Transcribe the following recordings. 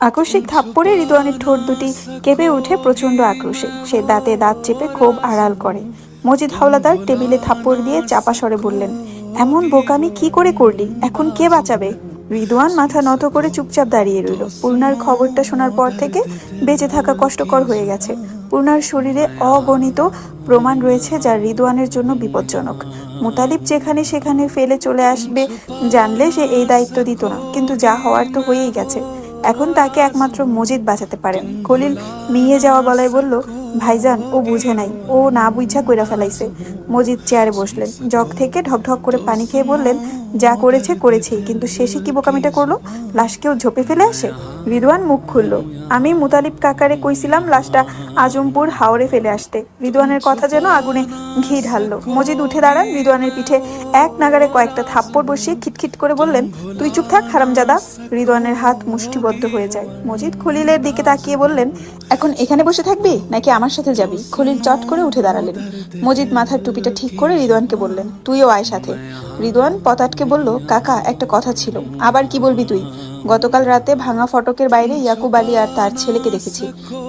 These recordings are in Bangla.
আকস্মিক থাপ্পড়ে রিদওয়ানের ঠোঁট দুটি কেঁপে উঠে প্রচন্ড আক্রোশে। সে দাঁতে দাঁত চেপে ক্ষোভ আড়াল করে। মজিদ হাওলাদার টেবিলে থাপ্পড় দিয়ে চাপা স্বরে বললেন, এমন বোকামি কি করে করলি? এখন কে বাঁচাবে? রিদওয়ান মাথা নত করে চুপচাপ দাঁড়িয়ে রইল। পূর্ণার খবরটা শোনার পর থেকে বেঁচে থাকা কষ্টকর হয়ে গেছে। পূর্ণার শরীরে অগণিত প্রমাণ রয়েছে যা রিদওয়ানের জন্য বিপজ্জনক। মুতালিব যেখানে সেখানে ফেলে চলে আসবে জানলে সে এই দায়িত্ব দিত না, কিন্তু যা হওয়ার তো হয়েই গেছে। এখন তাকে একমাত্র মজিদ বাঁচাতে পারেন। খলিল মিয়ে যাওয়া গলায় বলল, ভাইজান, ও বুঝে নাই, ও না বুঝা কইরা ফেলাইছে। মজিদ চেয়ারে বসলেন। জগ থেকে ঢকঢক করে পানি খেয়ে বললেন, যা করেছে করেছেই, কিন্তু শেষে কি বোকামিটা করলো? লাশকেও ঝোপে ফেলে আসে। রিদওয়ান মুখ খুলল, আমি মুতালিব কাকারে কইছিলাম লাশটা আজমপুর হাওরে ফেলে আসতে। রিদওয়ানের কথা যেন আগুনে ঘি ঢাললো। মজিদ উঠে দাঁড়ান, রিদওয়ানের পিঠে এক নাগারে কয়েকটা থাপ্পড় বসিয়ে খিটখিট করে বললেন, তুই চুপ থাক হারামজাদা। রিদওয়ানের হাত মুষ্টিবদ্ধ হয়ে যায়। মজিদ খলিলের দিকে তাকিয়ে বললেন, এখন এখানে বসে থাকবি নাকি আমার সাথে যাবি? খলিল চট করে উঠে দাঁড়ালেন। মজিদ মাথার টুপিটা ঠিক করে রিদওয়ানকে বললেন, তুইও আয় সাথে। রিদওয়ান পতাটকে বলল, কাকা, একটা কথা ছিল। আবার কি বলবি তুই? গতকাল রাতে ভাঙা ফটকের বাইরে ইয়াকুব আলী আর তার ছেলেকে দেখেছি।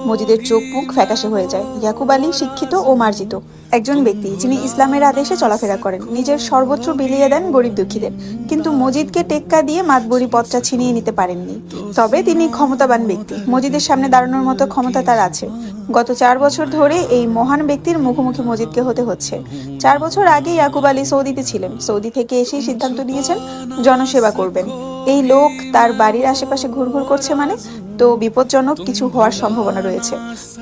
মজিদের চোখ মুখ ফ্যাকাশে হয়ে যায়। ইয়াকুব আলী শিক্ষিত ও মার্জিত একজন ব্যক্তি, যিনি ইসলামের আদেশে চলাফেরা করেন, নিজের সর্বোচ্চ বিলিয়ে দেন গরিব দুঃখীদের। কিন্তু মজিদকে টেক্কা দিয়ে মাতবরি পদটা ছিনিয়ে নিতে পারেননি। তবে তিনি ক্ষমতাবান ব্যক্তি। মজিদের সামনে দাঁড়ানোর মতো ক্ষমতা তার আছে। গত 4 বছর ধরে এই মহান ব্যক্তির মুখোমুখি মজিদকে হতে হচ্ছে। 4 বছর আগে ইয়াকুব আলী সৌদিতে ছিলেন। সৌদি থেকে এসেই সিদ্ধান্ত নিয়েছেন জনসেবা করবেন। এই লোক তার বাড়ির আশেপাশে ঘুরঘুর করছে মানে তো বিপজ্জনক কিছু হওয়ার সম্ভাবনা রয়েছে।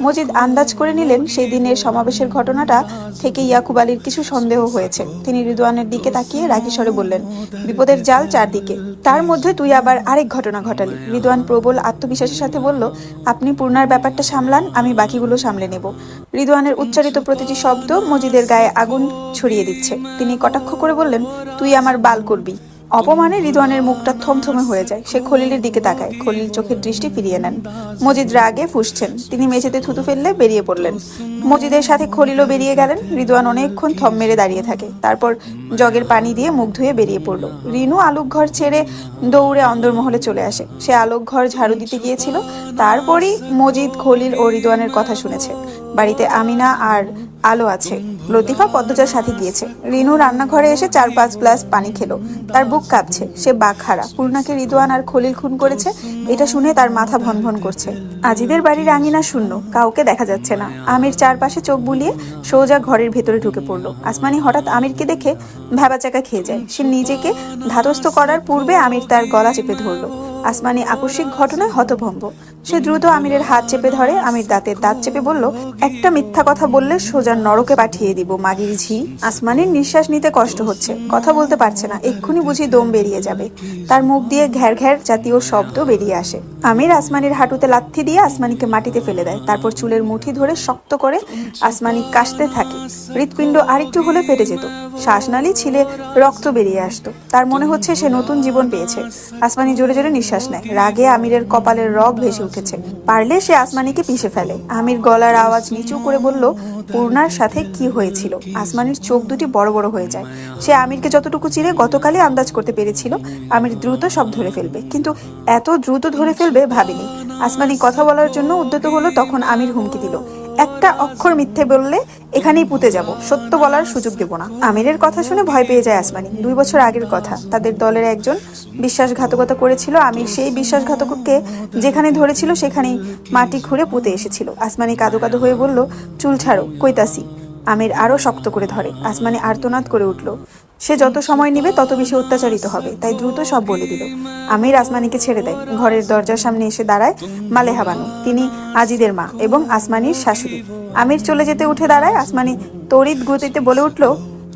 মজিদ আন্দাজ করে নিলেন সেই দিনের সমাবেশের ঘটনাটা থেকে ইয়াকুব আলীর কিছু সন্দেহ হয়েছে। তিনি রিদওয়ানের দিকে তাকিয়ে রাগী স্বরে বললেন, বিপদের জাল চারদিকে, তার মধ্যে তুই আবার আরেক ঘটনা ঘটালি। রিদওয়ান প্রবল আত্মবিশ্বাসের সাথে বলল, আপনি পূর্ণার ব্যাপারটা সামলান, আমি বাকিগুলো সামলে নেব। রিদওয়ানের উচ্চারিত প্রতিটি শব্দ মজিদের গায়ে আগুন ছড়িয়ে দিচ্ছে। তিনি কটাক্ষ করে বললেন, তুই আমার বাল করবি। অপমানে রিদওয়ানের মুখটা থমথমে হয়ে যায়। সে খলিলের দিকে তাকায়। খলিল চোখের দৃষ্টি ফিরিয়ে নেন। মজিদ রাগে ফুঁসছেন। তিনি মেঝেতে থুতু ফেললে বেরিয়ে পড়লেন। মজিদের সাথে খলিলও বেরিয়ে গেলেন। রিদওয়ান অনেকক্ষণ থম মেরে দাঁড়িয়ে থাকে। তারপর জগের পানি দিয়ে মুখ ধুয়ে বেরিয়ে পড়ল। রিনু আলোক ঘর ছেড়ে দৌড়ে অন্দরমহলে চলে আসে। সে আলোক ঘর ঝাড়ু দিতে গিয়েছিল। তারপরই মজিদ, খলিল ও রিদওয়ানের কথা শুনেছে। বাড়িতে আমিনা আর আলো আছে। লতিফা পদ্মজার সাথে গিয়েছে। রিনু রান্নাঘরে এসে 4-5 গ্লাস পানি খেলো। তার বুক কাঁপছে। সে বাকহারা। পূর্ণাকে রিদওয়ান আর খলিল খুন করেছে, এটা শুনে তার মাথা ভনভন করছে। আজিদের বাড়ির আঙিনা শূন্য, কাউকে দেখা যাচ্ছে না। আমির চারপাশে চোখ বুলিয়ে সোজা ঘরের ভেতরে ঢুকে পড়লো। আসমানি হঠাৎ আমিরকে দেখে ভ্যাবাচাকা খেয়ে যায়। সে নিজেকে ধাতস্থ করার পূর্বে আমির তার গলা চেপে ধরলো। আসমানি আকস্মিক ঘটনায় হতভম্ব। সে দ্রুত আমিরের হাত চেপে ধরে। আমির দাঁতের দাঁত চেপে বলল, একটা মিথ্যা কথা বললে সোজা নরকে পাঠিয়ে দিব, মাগির ঝি। আসমানির নিঃশ্বাস নিতে কষ্ট হচ্ছে, কথা বলতে পারছে না। এক্ষুনি বুঝি দম বেরিয়ে যাবে। তার মুখ দিয়ে ঘ্যার ঘ্যার জাতীয় শব্দ বেরিয়ে আসে। আমির আসমানির হাঁটুতে লাথি দিয়ে আসমানিকে মাটিতে ফেলে দেয়। তারপর চুলের মুঠি ধরে শক্ত করে আসমানি কাশতে থাকে। হৃৎপিণ্ড আরেকটু হলে ফেটে যেত। শ্বাসনালী ছিলে রক্ত বেরিয়ে আসতো। তার মনে হচ্ছে সে নতুন জীবন পেয়েছে। আসমানি জোরে জোরে নিঃশ্বাস নেয়। রাগে আমিরের কপালের রগ ভেসে উঠেছে। পারলে সে আসমানিকে পিষে ফেলে। আমির গলার আওয়াজ নিচু করে বলল, পূর্ণার সাথে কি হয়েছিল? আসমানির চোখ দুটি বড় বড় হয়ে যায়। সে আমিরকে যতটুকু চিনে গতকালই আন্দাজ করতে পেরেছিল আমির দ্রুত সব ধরে ফেলবে, কিন্তু এত দ্রুত ধরে ফেলবে ভাবেনি। আসমানি কথা বলার জন্য উদ্যত হলো, তখন আমির হুমকি দিল, একটা অক্ষর মিথ্যে বললে এখানেই পুঁতে যাব, সত্য বলার সুযোগ দেব না। আমিরের কথা শুনে ভয় পেয়ে যায় আসমানি। 2 বছর আগের কথা। তাদের দলের একজন বিশ্বাসঘাতকতা করেছিল। আমির সেই বিশ্বাসঘাতককে যেখানে ধরেছিল সেখানেই মাটি খুঁড়ে পুঁতে এসেছিল। আসমানি কাঁদো কাঁদো হয়ে বলল, চুল ছাড়ো, কইতাসি। আমির আরো শক্ত করে ধরে। আসমানি আর্তনাদ করে উঠল। সে যত সময় নেবে তত বেশি অত্যাচারিত হবে, তাই দ্রুত সব বলে দিল। আমির আসমানিকে ছেড়ে দেয়। ঘরের দরজার সামনে এসে দাঁড়ায় মালেহা বানু। তিনি আজিদের মা এবং আসমানির শাশুড়ি। আমির চলে যেতে উঠে দাঁড়ায়। আসমানি তড়িৎ গতিতে বলে উঠল,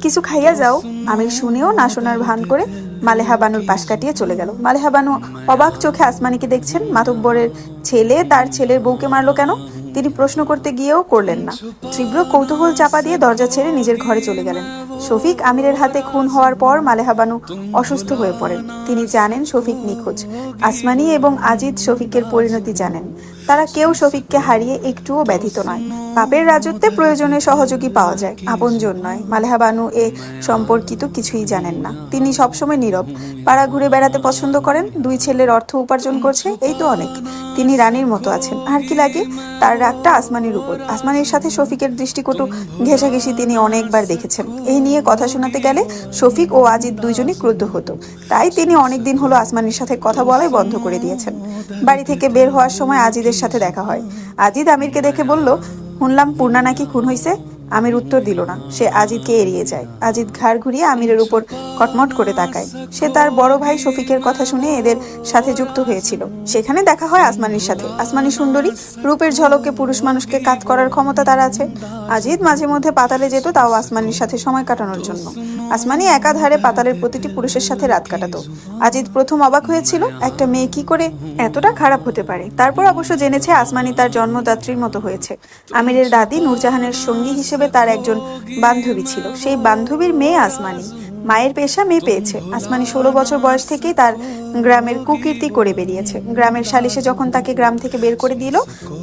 কিছু খাইয়া যাও। আমির শুনেও না শোনার ভান করে মালেহা বানুর পাশ কাটিয়ে চলে গেল। মালেহা বানু অবাক চোখে আসমানিকে দেখছেন। মাতব্বরের ছেলে তার ছেলের বউকে মারলো কেন? তিনি প্রশ্ন করতে গিয়েও করলেন না। তীব্র কৌতূহল চাপা দিয়ে দরজা ছেড়ে নিজের ঘরে চলে গেলেন। শফিক আমিরের হাতে খুন হওয়ার পর মালেহা বানু অসুস্থ হয়ে পড়েন। তিনি জানেন শফিক নিখোঁজ। আসমানি এবং আজিদ শফিকের পরিণতি জানেন। তারা কেউ শফিককে হারিয়ে একটুও ব্যথিত নয়। পাপের রাজত্বে প্রয়োজনে সহযোগী পাওয়া যায়, আপনজন নয়। মালেহা বানু এ সম্পর্কিত কিছুই জানেন না। তিনি সবসময় নীরব। পাড়া ঘুরে বেড়াতে পছন্দ করেন। 2 ছেলের অর্থ উপার্জন করছে, এই তো অনেক। তিনি রানীর মতো আছেন। আর কি লাগে? তার রাগটা আসমানির উপর। আসমানির সাথে শফিকের দৃষ্টিকটু ঘেঁষাঘেঁষি তিনি অনেকবার দেখেছেন। এই নিয়ে কথা শোনাতে গেলে শফিক ও আজিদ দুইজনই ক্রুদ্ধ হতো। তাই তিনি অনেকদিন হলো আসমানির সাথে কথা বলাই বন্ধ করে দিয়েছেন। বাড়ি থেকে বের হওয়ার সময় আজিদের সাথে দেখা হয়। আজিদ আমিরকে দেখে বলল, শুনলাম পূর্ণা নাকি খুন হয়েছে। আমির উত্তর দিল না। সে আজিদকে এড়িয়ে যায়। আজিদ ঘাড় ঘুরিয়ে আমিরের উপর কটমট করে তাকায়। সে তার বড় ভাই শফিকের কথা শুনে এদের সাথে যুক্ত হয়েছিল। সেখানে দেখা হয় আসমানির সাথে। আসমানি সুন্দরী, রূপের ঝলকে পুরুষ মানুষকে কাত করার ক্ষমতা তার আছে। আজিদ মাঝে মধ্যে পাতালে যেত, তাও আসমানির সাথে সময় কাটানোর জন্য। আসমানি একাধারে পাতালের প্রতিটি পুরুষের সাথে রাত কাটাতো। আজিদ প্রথম অবাক হয়েছিল, একটা মেয়ে কি করে এতটা খারাপ হতে পারে। তারপর অবশ্য জেনেছে আসমানি তার জন্মদাত্রীর মতো হয়েছে। আমিরের দাদি নূরজাহানের সঙ্গী হিসেবে তার একজন বান্ধবী ছিল। সেই বান্ধবীর মেয়ে আসমানি। মায়ের পেশা মেয়ে পেয়েছে। আসমানি 16 বছর বয়স থেকেই তার গ্রামের কুকীর্তি করে বেরিয়েছে। গ্রামের সালিশে যখন তাকে গ্রাম থেকে বের করে দিল,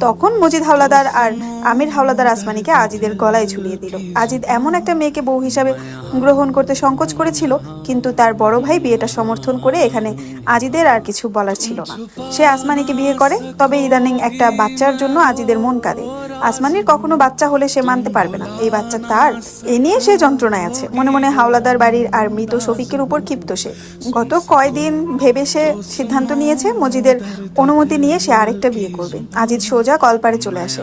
তখন মজিদ হাওলাদার আর আমির হাওলাদার আসমানিকে আজিদের গলায় ঝুলিয়ে দিল। আজিদ এমন একটা মেয়েকে বউ হিসাবে গ্রহণ করতে সংকোচ করেছিল, কিন্তু তার বড় ভাই বিয়েটা সমর্থন করে এখানে আজিদের আর কিছু বলার ছিল না। সে আসমানিকে বিয়ে করে। তবে ইদানিং একটা বাচ্চার জন্য আজিদের মন কাঁদে। আসমানির কখনো বাচ্চা হলে সে মানতে পারবে না এই বাচ্চা তার। এ নিয়ে সে যন্ত্রণায় আছে। মনে মনে হাওলাদার বাড়ির আর মৃত শফিকের উপর ক্ষিপ্ত সে। গত কয়দিন ভেবে সে সিদ্ধান্ত নিয়েছে মজিদের অনুমতি নিয়ে সে আরেকটা বিয়ে করবে। আজিদ সোজা কলপারে চলে আসে।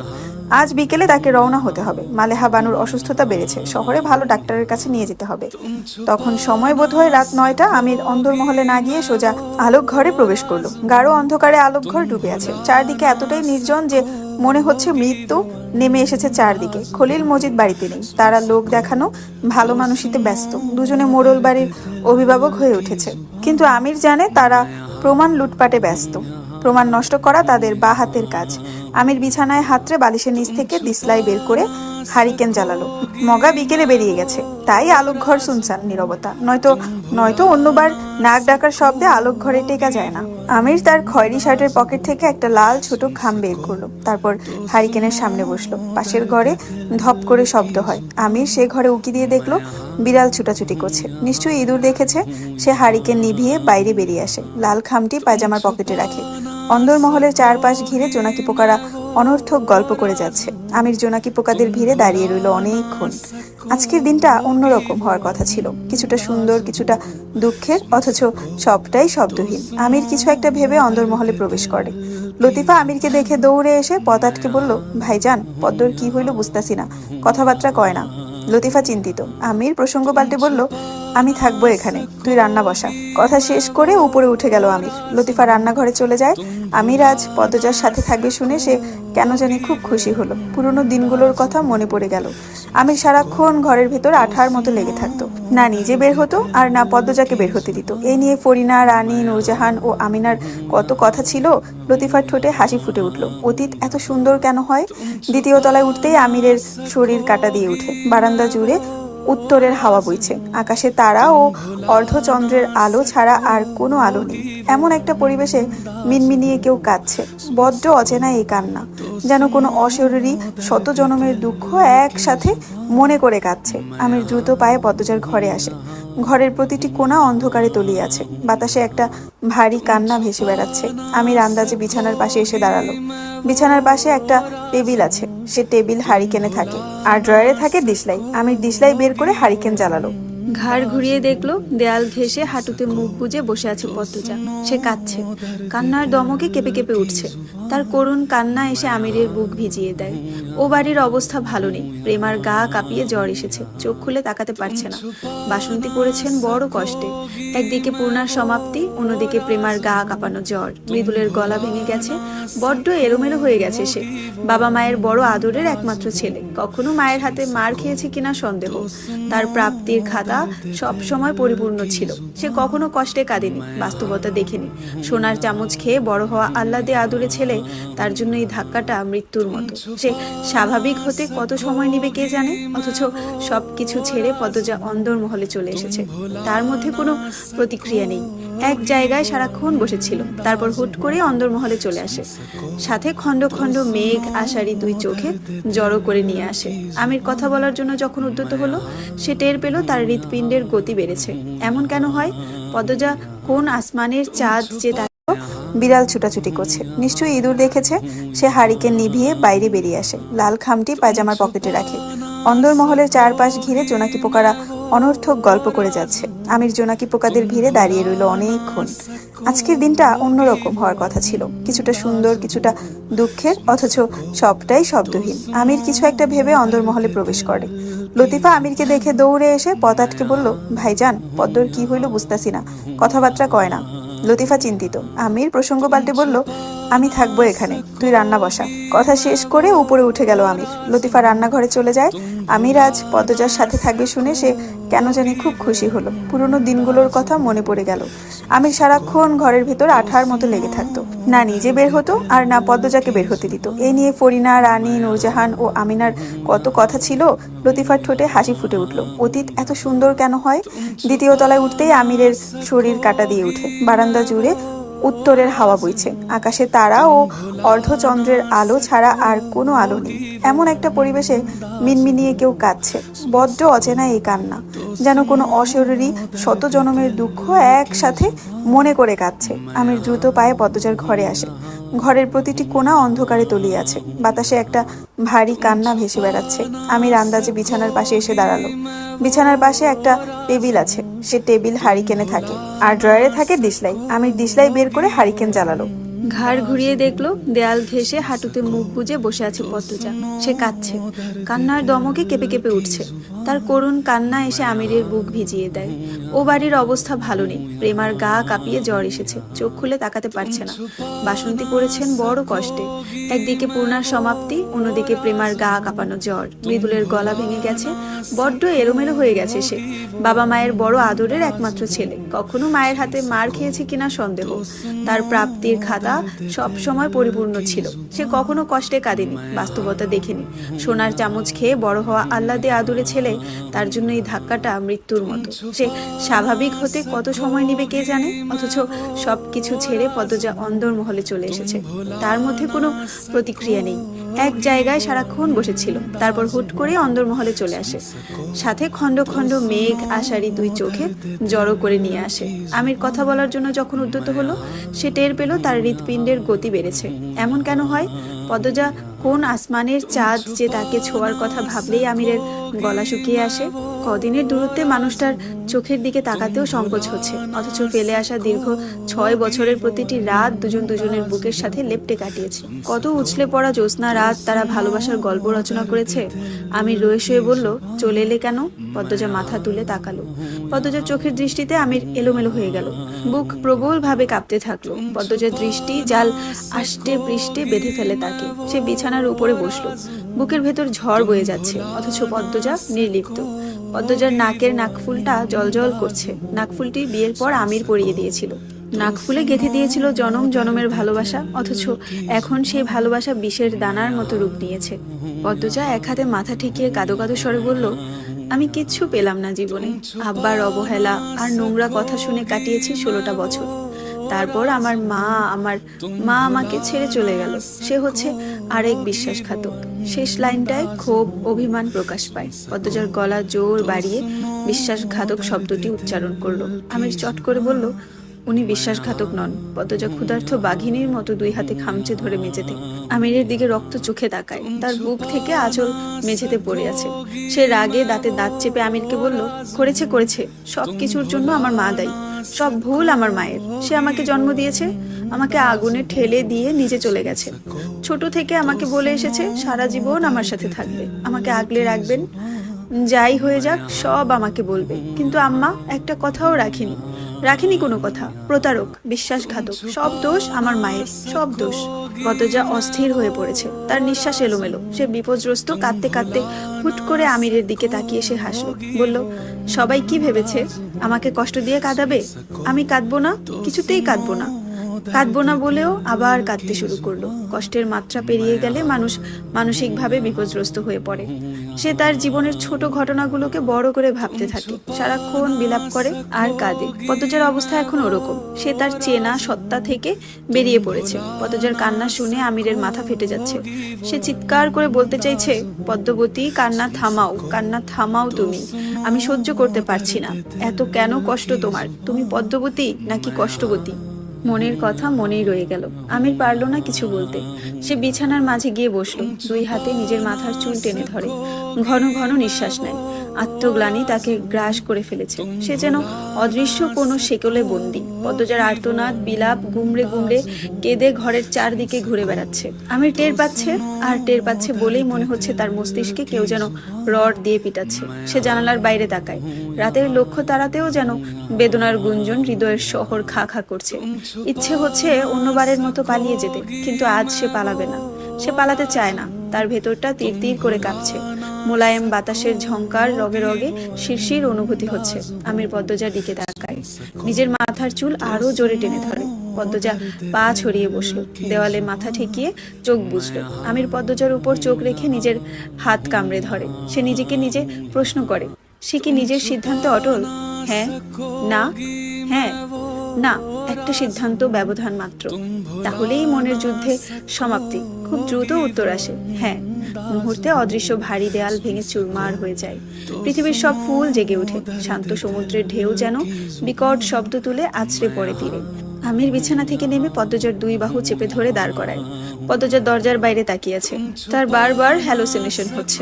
আজ বিকেলে তাকে রওনা হতে হবে। মালেহা বানুর অসুস্থতা বেড়েছে, শহরে ভালো ডাক্তারের কাছে নিয়ে যেতে হবে। তখন সময় বোধ হয় রাত 9টা। আমির অন্দরমহলে না গিয়ে সোজা আলোক ঘরে প্রবেশ করলো। গাঢ় অন্ধকারে আলোক ঘর ডুবে আছে। চারদিকে এতটাই নির্জন যে মনে হচ্ছে মৃত্যু নেমে এসেছে চারদিকে। খলিল মজিদ বাড়িতে নেই। তারা লোক দেখানো ভালো মানুষিতে ব্যস্ত। দুজনে মোড়ল বাড়ির অভিভাবক হয়ে উঠেছে। কিন্তু আমির জানে তারা প্রমাণ লুটপাটে ব্যস্ত। প্রমাণ নষ্ট করা তাদের বা হাতের কাজ। আমির বিছানায় হাতড়ে বালিশের নিচ থেকে দিসলাই বের করে হারিকেন জ্বালালো। মগা বিকেলে বেরিয়ে গেছে, তাই আলোক ঘর শুনছান নীরবতা। নয়তো অন্যবার নাক ডাকার শব্দে আলোক ঘরে টেকা যায় না। আমির তার খয়েরি শার্টের পকেট থেকে একটা লাল ছোট খাম বের করলো। তারপর হারিকেনের সামনে বসলো। পাশের ঘরে ধপ করে শব্দ হয়। আমির সে ঘরে উকি দিয়ে দেখলো বিড়াল ছুটাছুটি করছে। নিশ্চয়ই ইঁদুর দেখেছে। সে হারিকেন নিভিয়ে বাইরে বেরিয়ে আসে। লাল খামটি পায়জামার পকেটে রাখে। অন্দরমহলের চারপাশ ঘিরে জোনাকি পোকারা অনর্থক গল্প করে যাচ্ছে। আমির জোনাকি পোকাদের ভিড়ে দাঁড়িয়ে রইল অনেকক্ষণ। আজকের দিনটা অন্যরকম হওয়ার কথা ছিল, কিছুটা সুন্দর, কিছুটা দুঃখের, অথচ সবটাই শব্দহীন। আমির কিছু একটা ভেবে অন্দরমহলে প্রবেশ করে। লতিফা আমিরকে দেখে দৌড়ে এসে পথ আটকে বলল, ভাইজান, পদ্মর কি হইল বুঝতাছি না, কথাবার্তা কয় না। লতিফা চিন্তিত। আমির প্রসঙ্গ পাল্টে বলল, আমি থাকবো এখানে, তুই রান্না বসা। কথা শেষ করে উপরে উঠে গেল আমির। লতিফা রান্নাঘরে চলে যায়। আমির আজ পদ্মজার সাথে থাকবে শুনে সে কেন জানি খুব খুশি হলো। পুরনো দিনগুলোর কথা মনে পড়ে গেল। আমির সারাক্ষণ ঘরের ভেতর আঠার মতো লেগে থাকতো। না নিজে বের হতো আর না পদ্মজাকে বের হতে দিত। এই নিয়ে ফরিনা, রানী, নূরজাহান ও আমিনার কত কথা ছিল। লতিফার ঠোঁটে হাসি ফুটে উঠল। অতীত এত সুন্দর কেন হয়? দ্বিতীয় তলায় উঠতেই আমিরের শরীর কাটা দিয়ে উঠে। বারান্দা জুড়ে উত্তরের হাওয়া বইছে। আকাশে তারা ও অর্ধচন্দ্রের আলো ছাড়া আর কোনো আলো নেই। এমন একটা পরিবেশে মিনমিনিয়ে কেউ কাঁদছে। বড্ড অচেনা এই কান্না, যেন কোনো অশরীরী শত জনমের দুঃখ একসাথে মনে করে কাঁদছে। আমির দ্রুত পায়ে পদ্মজার ঘরে আসে। ঘরের প্রতিটি কোণা অন্ধকারে তলিয়ে আছে। বাতাসে একটা ভারী কান্না ভেসে বেড়াচ্ছে। আমির আন্দাজে বিছানার পাশে এসে দাঁড়ালো। বিছানার পাশে একটা টেবিল আছে। সে টেবিল হারিকেনে থাকে আর ড্রয়ারে থাকে দিসলাই। আমির দিসলাই বের করে হারিকেন জ্বালালো। ঘাড় ঘুরিয়ে দেখলো দেয়াল ঘেঁষে হাঁটুতে মুখ গুজে বসে আছে পদ্মজা। সে কাঁদছে। কান্নার দমকে কেঁপে কেঁপে উঠছে। তার করুণ কান্না এসে আমিরের বুক ভিজিয়ে দেয়। ও বাড়ির অবস্থা ভালো নেই। প্রেমার গা কাঁপিয়ে জ্বর এসেছে, চোখ খুলে তাকাতে পারছে না। বাসন্তী পড়েছেন বড় কষ্টে। একদিকে পূর্ণার সমাপ্তি, অন্যদিকে প্রেমার গা কাঁপানো জ্বর। মৃদুলের গলা ভেঙে গেছে, বড্ড এলোমেলো হয়ে গেছে সে। বাবা মায়ের বড় আদরের একমাত্র ছেলে, কখনো মায়ের হাতে মার খেয়েছে কিনা সন্দেহ। তার প্রাপ্তির খাতা সব সময় পরিপূর্ণ ছিল। সে কখনো কষ্টে কাঁদেনি, বাস্তবতা দেখেনি। সোনার চামচ খেয়ে বড় হওয়া আহ্লাদে আদুরে ছেলে, তার জন্য এই ধাক্কাটা মৃত্যুর মতো। সে স্বাভাবিক হতে কত সময় নেবে কে জানে। অথচ সবকিছু ছেড়ে পদ্মজা অন্দরমহলে চলে এসেছে। তার মধ্যে কোনো প্রতিক্রিয়া নেই। এক জায়গায় সারাক্ষণ বসেছিল, তারপর হুট করে অন্দরমহলে চলে আসে। সাথে খণ্ড খণ্ড মেঘ আষাঢ়ি দুই চোখে জড়ো করে নিয়ে আসে। আমির কথা বলার জন্য যখন উদ্যত হলো, সে টের পেল তার হৃৎপিণ্ডের গতি বেড়েছে। এমন কেন হয়? পদ্মজা কোন আসমানের চাঁদ যে তাকে বিড়াল ছুটাছুটি করছে, নিশ্চয়ই ইঁদুর দেখেছে। সে হারিকেন নিভিয়ে বাইরে বেরিয়ে আসে, লাল খামটি পায়জামার পকেটে রাখে। অন্দরমহলের চারপাশ ঘিরে জোনাকি পোকারা অনর্থক গল্প করে যাচ্ছে। আমির জোনাকি পোকাদের ভিড়ে দাঁড়িয়ে রইল অনেকক্ষণ। আজকের দিনটা অন্যরকম হওয়ার কথা ছিল, কিছুটা সুন্দর, কিছুটা দুঃখের, অথচ সবটাই শব্দহীন। আমির কিছু একটা ভেবে অন্দরমহলে প্রবেশ করে। লতিফা আমিরকে দেখে দৌড়ে এসে পথ আটকে বলল, ভাইজান, পদ্মর কি হইল বুঝতাছি না, কথাবার্তা কয় না। লতিফা চিন্তিত। আমির প্রসঙ্গ পাল্টে বলল, আমি থাকবো এখানে, তুই রান্না বসা। কথা শেষ করে উপরে উঠে গেল আমির। লতিফা রান্নাঘরে চলে যায়। আমির আজ পদ্মজার সাথে থাকবে শুনে সে কেন জানি খুব খুশি হলো। পুরনো দিনগুলোর কথা মনে পড়ে গেল। আমির সারাক্ষণ ঘরের ভেতর আঠার মতো লেগে থাকতো, না নিজে বের হতো আর না পদ্মজাকে বের হতে দিত। এই নিয়ে ফরিনা, রানী, নূরজাহান ও আমিনার কত কথা ছিল। লতিফার ঠোঁটে হাসি ফুটে উঠল। অতীত এত সুন্দর কেন হয়? দ্বিতীয় তলায় উঠতেই আমিরের শরীর কাটা দিয়ে উঠে। বারান্দা জুড়ে উত্তরের হাওয়া বইছে, আকাশে তারা ও অর্ধচন্দ্রের আলো ছাড়া আর কোনো আলো নেই। এমন একটা পরিবেশে মিনমিনিয়ে কেউ কাঁদছে, বড্ড অচেনা এই কান্না, যেন কোনো অশরীরী শত জনমের দুঃখ একসাথে মনে করে কাঁদছে। আমির দ্রুত পায়ে পদ্মজার ঘরে আসে। ঘরের প্রতিটি কোণা অন্ধকারে তলিয়ে আছে, বাতাসে একটা ভারী কান্না ভেসে বেড়াচ্ছে। আমির আন্দাজে বিছানার পাশে এসে দাঁড়ালো। বিছানার পাশে একটা টেবিল আছে, সে টেবিল হারিকেনে থাকে আর ড্রয়ারে থাকে দিশলাই। আমির দিশলাই বের করে হারিকেন জ্বালালো। ঘাড় ঘুরিয়ে দেখলো দেয়াল ঘেঁষে হাঁটুতে মুখ গুজে বসে আছে পদ্মজা। সে কাঁদছে, কান্নার দমকে কেঁপে কেঁপে উঠছে। তার করুণ কান্না এসে আমিরের বুক ভিজিয়ে দেয়। ও বাড়ির অবস্থা ভালো নেই, প্রেমার গা কাঁপিয়ে জ্বর এসেছে, চোখ খুলে তাকাতে পারছে না। বাসন্তী পড়েছেন বড় কষ্টে। একদিকে পূর্ণার সমাপ্তি, অন্যদিকে প্রেমার গা কাঁপানো জ্বর। মৃদুলের গলা ভেঙে গেছে, বড্ড এলোমেলো হয়ে গেছে সে। বাবা মায়ের বড় আদরের একমাত্র ছেলে, কখনো মায়ের হাতে মার খেয়েছে কিনা সন্দেহ। তার প্রাপ্তির খাতা সব সময় পরিপূর্ণ ছিল, সে কখনো কষ্টে কাঁদেনি, বাস্তবতা দেখেনি। সোনার চামচ খেয়ে বড় হওয়া আহ্লাদে আদুরে ছেলে, তার জন্য এই ধাক্কাটা মৃত্যুর মতো। সে স্বাভাবিক হতে কত সময় নেবে কে জানে। অথচ সবকিছু ছেড়ে পদ্মজা অন্দরমহলে চলে এসেছে। তার মধ্যে কোনো প্রতিক্রিয়া নেই, এক জায়গায় সারাক্ষণ বসেছিল, তারপর হুট করে অন্দরমহলে চলে আসে। সাথে খণ্ড খণ্ড মেঘ আষাঢ়ি দুই চোখে জড়ো করে নিয়ে আসে। আমির কথা বলার জন্য যখন উদ্যত হলো, সে টের পেল তার হৃৎপিণ্ডের গতি বেড়েছে। এমন কেন হয়? পদ্মজা কোন আসমানের চাঁদ যে তাকে ছোঁয়ার কথা ভাবলেই আমিরের গলা শুকিয়ে আসে? কদিনের দূরত্বে মানুষটার চোখের দিকে তাকাতেও সংকোচ হচ্ছে, অথচ ফেলে আসা দীর্ঘ 6 বছরের প্রতিটি রাত দুজন দুজনের বুকের সাথে লেপ্টে কাটিয়েছে। কত উছলে পড়া জ্যোৎস্না রাত তারা ভালোবাসার গল্প রচনা করেছে। আমির রয়ে শুয়ে বলল, চলে এলে কেন? পদ্মজা মাথা তুলে তাকালো। পদ্মজার চোখের দৃষ্টিতে আমির এলোমেলো হয়ে গেল, বুক প্রবল ভাবে কাঁপতে থাকলো। পদ্মজার দৃষ্টি জাল আষ্টে পৃষ্ঠে বেঁধে ফেলে তাকে। সে বিছানার উপরে বসলো, বুকের ভেতর ঝড় বয়ে যাচ্ছে, অথচ পদ্মজা নির্লিপ্ত। পদ্মজার নাকের নাকফুলটা জলজল করছে। নাকফুলটি বিয়ের পর আমির পরিয়ে দিয়েছিল। নাকফুলে গেঁথে দিয়েছিল জনম জনমের ভালোবাসা, অথচ এখন সেই ভালোবাসা বিষের দানার মতো রূপ নিয়েছে। পদ্মজা এক হাতে মাথা ঠেকিয়ে কাঁদো কাঁদো স্বরে বলল, আমি কিচ্ছু পেলাম না জীবনে। আব্বার অবহেলা আর নোংরা কথা শুনে কাটিয়েছি 16টা বছর। তারপর আমার মা আমাকে ছেড়ে চলে গেল। সে হচ্ছে আরেক বিশ্বাসঘাতক। শেষ লাইনটায় ক্ষোভ, অভিমান প্রকাশ পায়। পদ্মজার গলা জোর বাড়িয়ে বিশ্বাসঘাতক শব্দটি উচ্চারণ করলো। আমির চট করে বলল, উনি বিশ্বাসঘাতক নন। পদ্মজা ক্ষুধার্ত বাঘিনীর মতো দুই হাতে খামচে ধরে মেঝেতে। আমিরের দিকে রক্ত চোখে তাকায়। তার বুক থেকে আঁচল মেঝেতে পড়ে আছে। সে রাগে দাঁতে দাঁত চেপে আমিরকে বলল, করেছে সব কিছুর জন্য আমার মা দায়ী। সব ভুল আমার মায়ের। সে আমাকে জন্ম দিয়েছে, আমাকে আগুনে ঠেলে দিয়ে নিজে চলে গেছে। ছোট থেকে আমাকে বলে এসেছে সারা জীবন আমার সাথে থাকবে, আমাকে আগলে রাখবেন, যাই হয়ে যাক সব আমাকে বলবে। কিন্তু আম্মা একটা কথাও রাখিনি কোনো কথা। প্রতারক, বিশ্বাসঘাতক, সব দোষ আমার মায়ের, সব দোষ। পদ্মজা অস্থির হয়ে পড়েছে, তার নিঃশ্বাস এলোমেলো। সে বিপর্যস্ত, কাঁদতে কাঁদতে হুট করে আমিরের দিকে তাকিয়ে সে হাসলো, বলল, সবাই কি ভেবেছে আমাকে কষ্ট দিয়ে কাঁদাবে? আমি কাঁদবো না, কিছুতেই কাঁদবো না। কাঁদবো না বলেও আবার কাঁদতে শুরু করলো। কষ্টের মাত্রা পেরিয়ে গেলে মানুষ মানসিকভাবে বিপর্যস্ত হয়ে পড়ে। সে তার জীবনের ছোট ঘটনাগুলোকে বড় করে ভাবতে থাকে, সারাক্ষণ বিলাপ করে আর কাঁদে। পদ্মজার অবস্থা এখন ওরকম। সে তার চেনা সত্তা থেকে বেরিয়ে পড়েছে। পদ্মজার কান্না শুনে আমিরের মাথা ফেটে যাচ্ছে। সে চিৎকার করে বলতে চাইছে, পদ্মবতী, কান্না থামাও তুমি। আমি সহ্য করতে পারছি না। এত কেন কষ্ট তোমার? তুমি পদ্মবতী নাকি কষ্টবতী? মনের কথা মনেই রয়ে গেল। আমির পারল না কিছু বলতে। সে বিছানার মাঝে গিয়ে বসলো, দুই হাতে নিজের মাথার চুল টেনে ধরে, ঘন ঘন নিঃশ্বাস নেয়। আত্মগ্লানি তাকে গ্রাস করে ফেলেছে। সে যেন অদৃশ্য কোনো শেকলে বন্দী। পদ্মজার আর্তনাদ, বিলাপ গুমড়ে গুমড়ে কেঁদে ঘরের চারদিকে ঘুরে বেড়াচ্ছে। আমির টের পাচ্ছে, আর টের পাচ্ছে বলেই মনে হচ্ছে তার মস্তিষ্কে কেউ যেন রড দিয়ে পিটাচ্ছে। সে জানালার বাইরে তাকায়। রাতের লক্ষ্য তারাতেও যেন বেদনার গুঞ্জন হৃদয়ের শহর খা খা করছে। ইচ্ছে হচ্ছে অন্যবারের মতো পালিয়ে যেতে, কিন্তু আজ সে পালাবে না। সে পালাতে চায় না। তার ভেতরটা তীর তীর করে কাঁপছে। মোলায়েম বাতাসের ঝংকার, রগে রগে শিরশির অনুভূতি হচ্ছে। আমির পদ্মজার দিকে তাকায়, নিজের মাথার চুল আরো জোরে টেনে ধরে। পদ্মজা পা ছড়িয়ে বসলো, দেওয়ালে মাথা ঠেকিয়ে চোখ বুঝলো। আমির পদ্মজার উপর চোখ রেখে নিজের হাত কামড়ে ধরে। সে নিজেকে নিজে প্রশ্ন করে, সে কি নিজের সিদ্ধান্তে অটল? হ্যাঁ, না, হ্যাঁ, না, একটা সিদ্ধান্ত ব্যবধান মাত্র। তাহলেই মনের যুদ্ধে সমাপ্তি। খুব দ্রুত উত্তর আসে, হ্যাঁ। মুহূর্তে অদৃশ্য ভারী দেয়াল ভেঙে চুরমার হয়ে যায়। পৃথিবীর সব ফুল জেগে ওঠে। শান্ত সমুদ্রের ঢেউ যেন বিকট শব্দ তুলে আছড়ে পড়ে তীরে। আমির বিছানা থেকে নেমে পদ্মজার দুই বাহু চেপে ধরে দাঁড় করায়। পদ্মজার দরজার বাইরে তাকিয়ে আছে। তার বারবার হ্যালোসিনেশন হচ্ছে।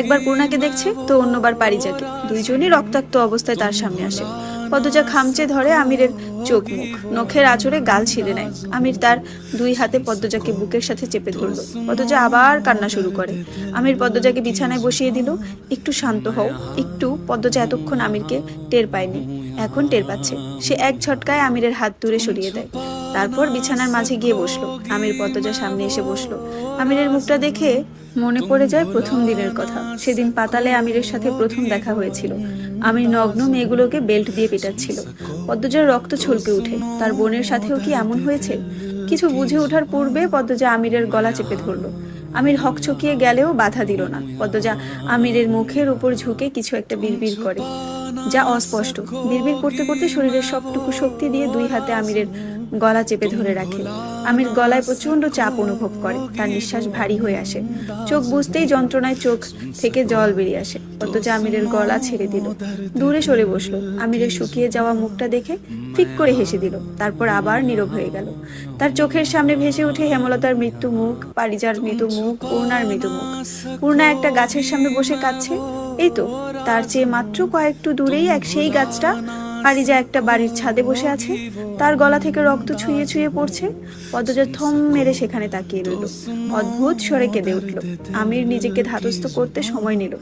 একবার পূর্ণাকে দেখছে, তো অন্যবার পারিজাকে। দুইজনই রক্তাক্ত অবস্থায় তার সামনে আসে। পদ্মজা খামচে ধরে আমিরের চোখ মুখ, নখের আঁচড়ে গাল ছিঁড়ে নেয়। আমির তার দুই হাতে পদ্মজাকে বুকের সাথে চেপে ধরল। পদ্মজা আবার কান্না শুরু করে। আমির পদ্মজাকে বিছানায় বসিয়ে দিল। একটু শান্ত হও, একটু। পদ্মজা এতক্ষণ আমিরকে টের পায়নি, এখন টের পাচ্ছে। সে এক ঝটকায় আমিরের হাত দূরে সরিয়ে দেয়। তারপর বিছানার মাঝে গিয়ে বসলো। আমির পদ্মজার সামনে এসে বসলো। আমিরের মুখটা দেখে মনে পড়ে যায় প্রথম দিনের কথা। সেদিন পাতালে আমিরের সাথে প্রথম দেখা হয়েছিল। আমির নগ্ন মেয়েগুলোকে বেল্ট দিয়ে পেটাচ্ছিল। পদ্মজার রক্ত ছলকে উঠে। তার বোনের সাথেও কি এমন হয়েছে? কিছু বুঝে ওঠার পূর্বে পদ্মজা আমিরের গলা চেপে ধরলো। আমির হকচকিয়ে গেলেও বাধা দিল না। পদ্মজা আমিরের মুখের উপর ঝুঁকে কিছু একটা বিড়বিড় করে, যা অস্পষ্ট। বিড়বিড় করতে করতে শরীরের সবটুকু শক্তি দিয়ে দুই হাতে আমিরের গলা চেপে ধরে রাখে। আমির গলায় প্রচন্ড চাপ অনুভব করে। তার নিঃশ্বাস ভারী হয়ে আসে। চোখ বুঝতেই যন্ত্রণায় চোখ থেকে জল বেরিয়ে আসে। পদ্মজা আমিরের গলা ছেড়ে দিল, দূরে সরে বসলো। আমিরের শুকিয়ে যাওয়া মুখটা দেখে ফিক করে হেসে দিল। তারপর আবার নীরব হয়ে গেল। তার চোখের সামনে ভেসে ওঠে হেমলতার মৃত্যু মুখ, পারিজার মৃত্যু মুখ, পূর্ণার মৃত্যু মুখ। পূর্ণা একটা গাছের সামনে বসে কাঁদছে। এই তো, তার চেয়ে মাত্র কয়েকটু দূরেই সেই গাছটা। পারিজা একটা বাড়ির ছাদে বসে আছে, তার গলা থেকে রক্ত ছুঁয়ে ছুঁয়ে পড়ছে। পদ্মজা থম মেরে সেখানে তাকিয়ে রইল। অদ্ভুত স্বরে কেঁদে উঠল। আমির নিজেকে ধাতস্থ করতে সময় নিল।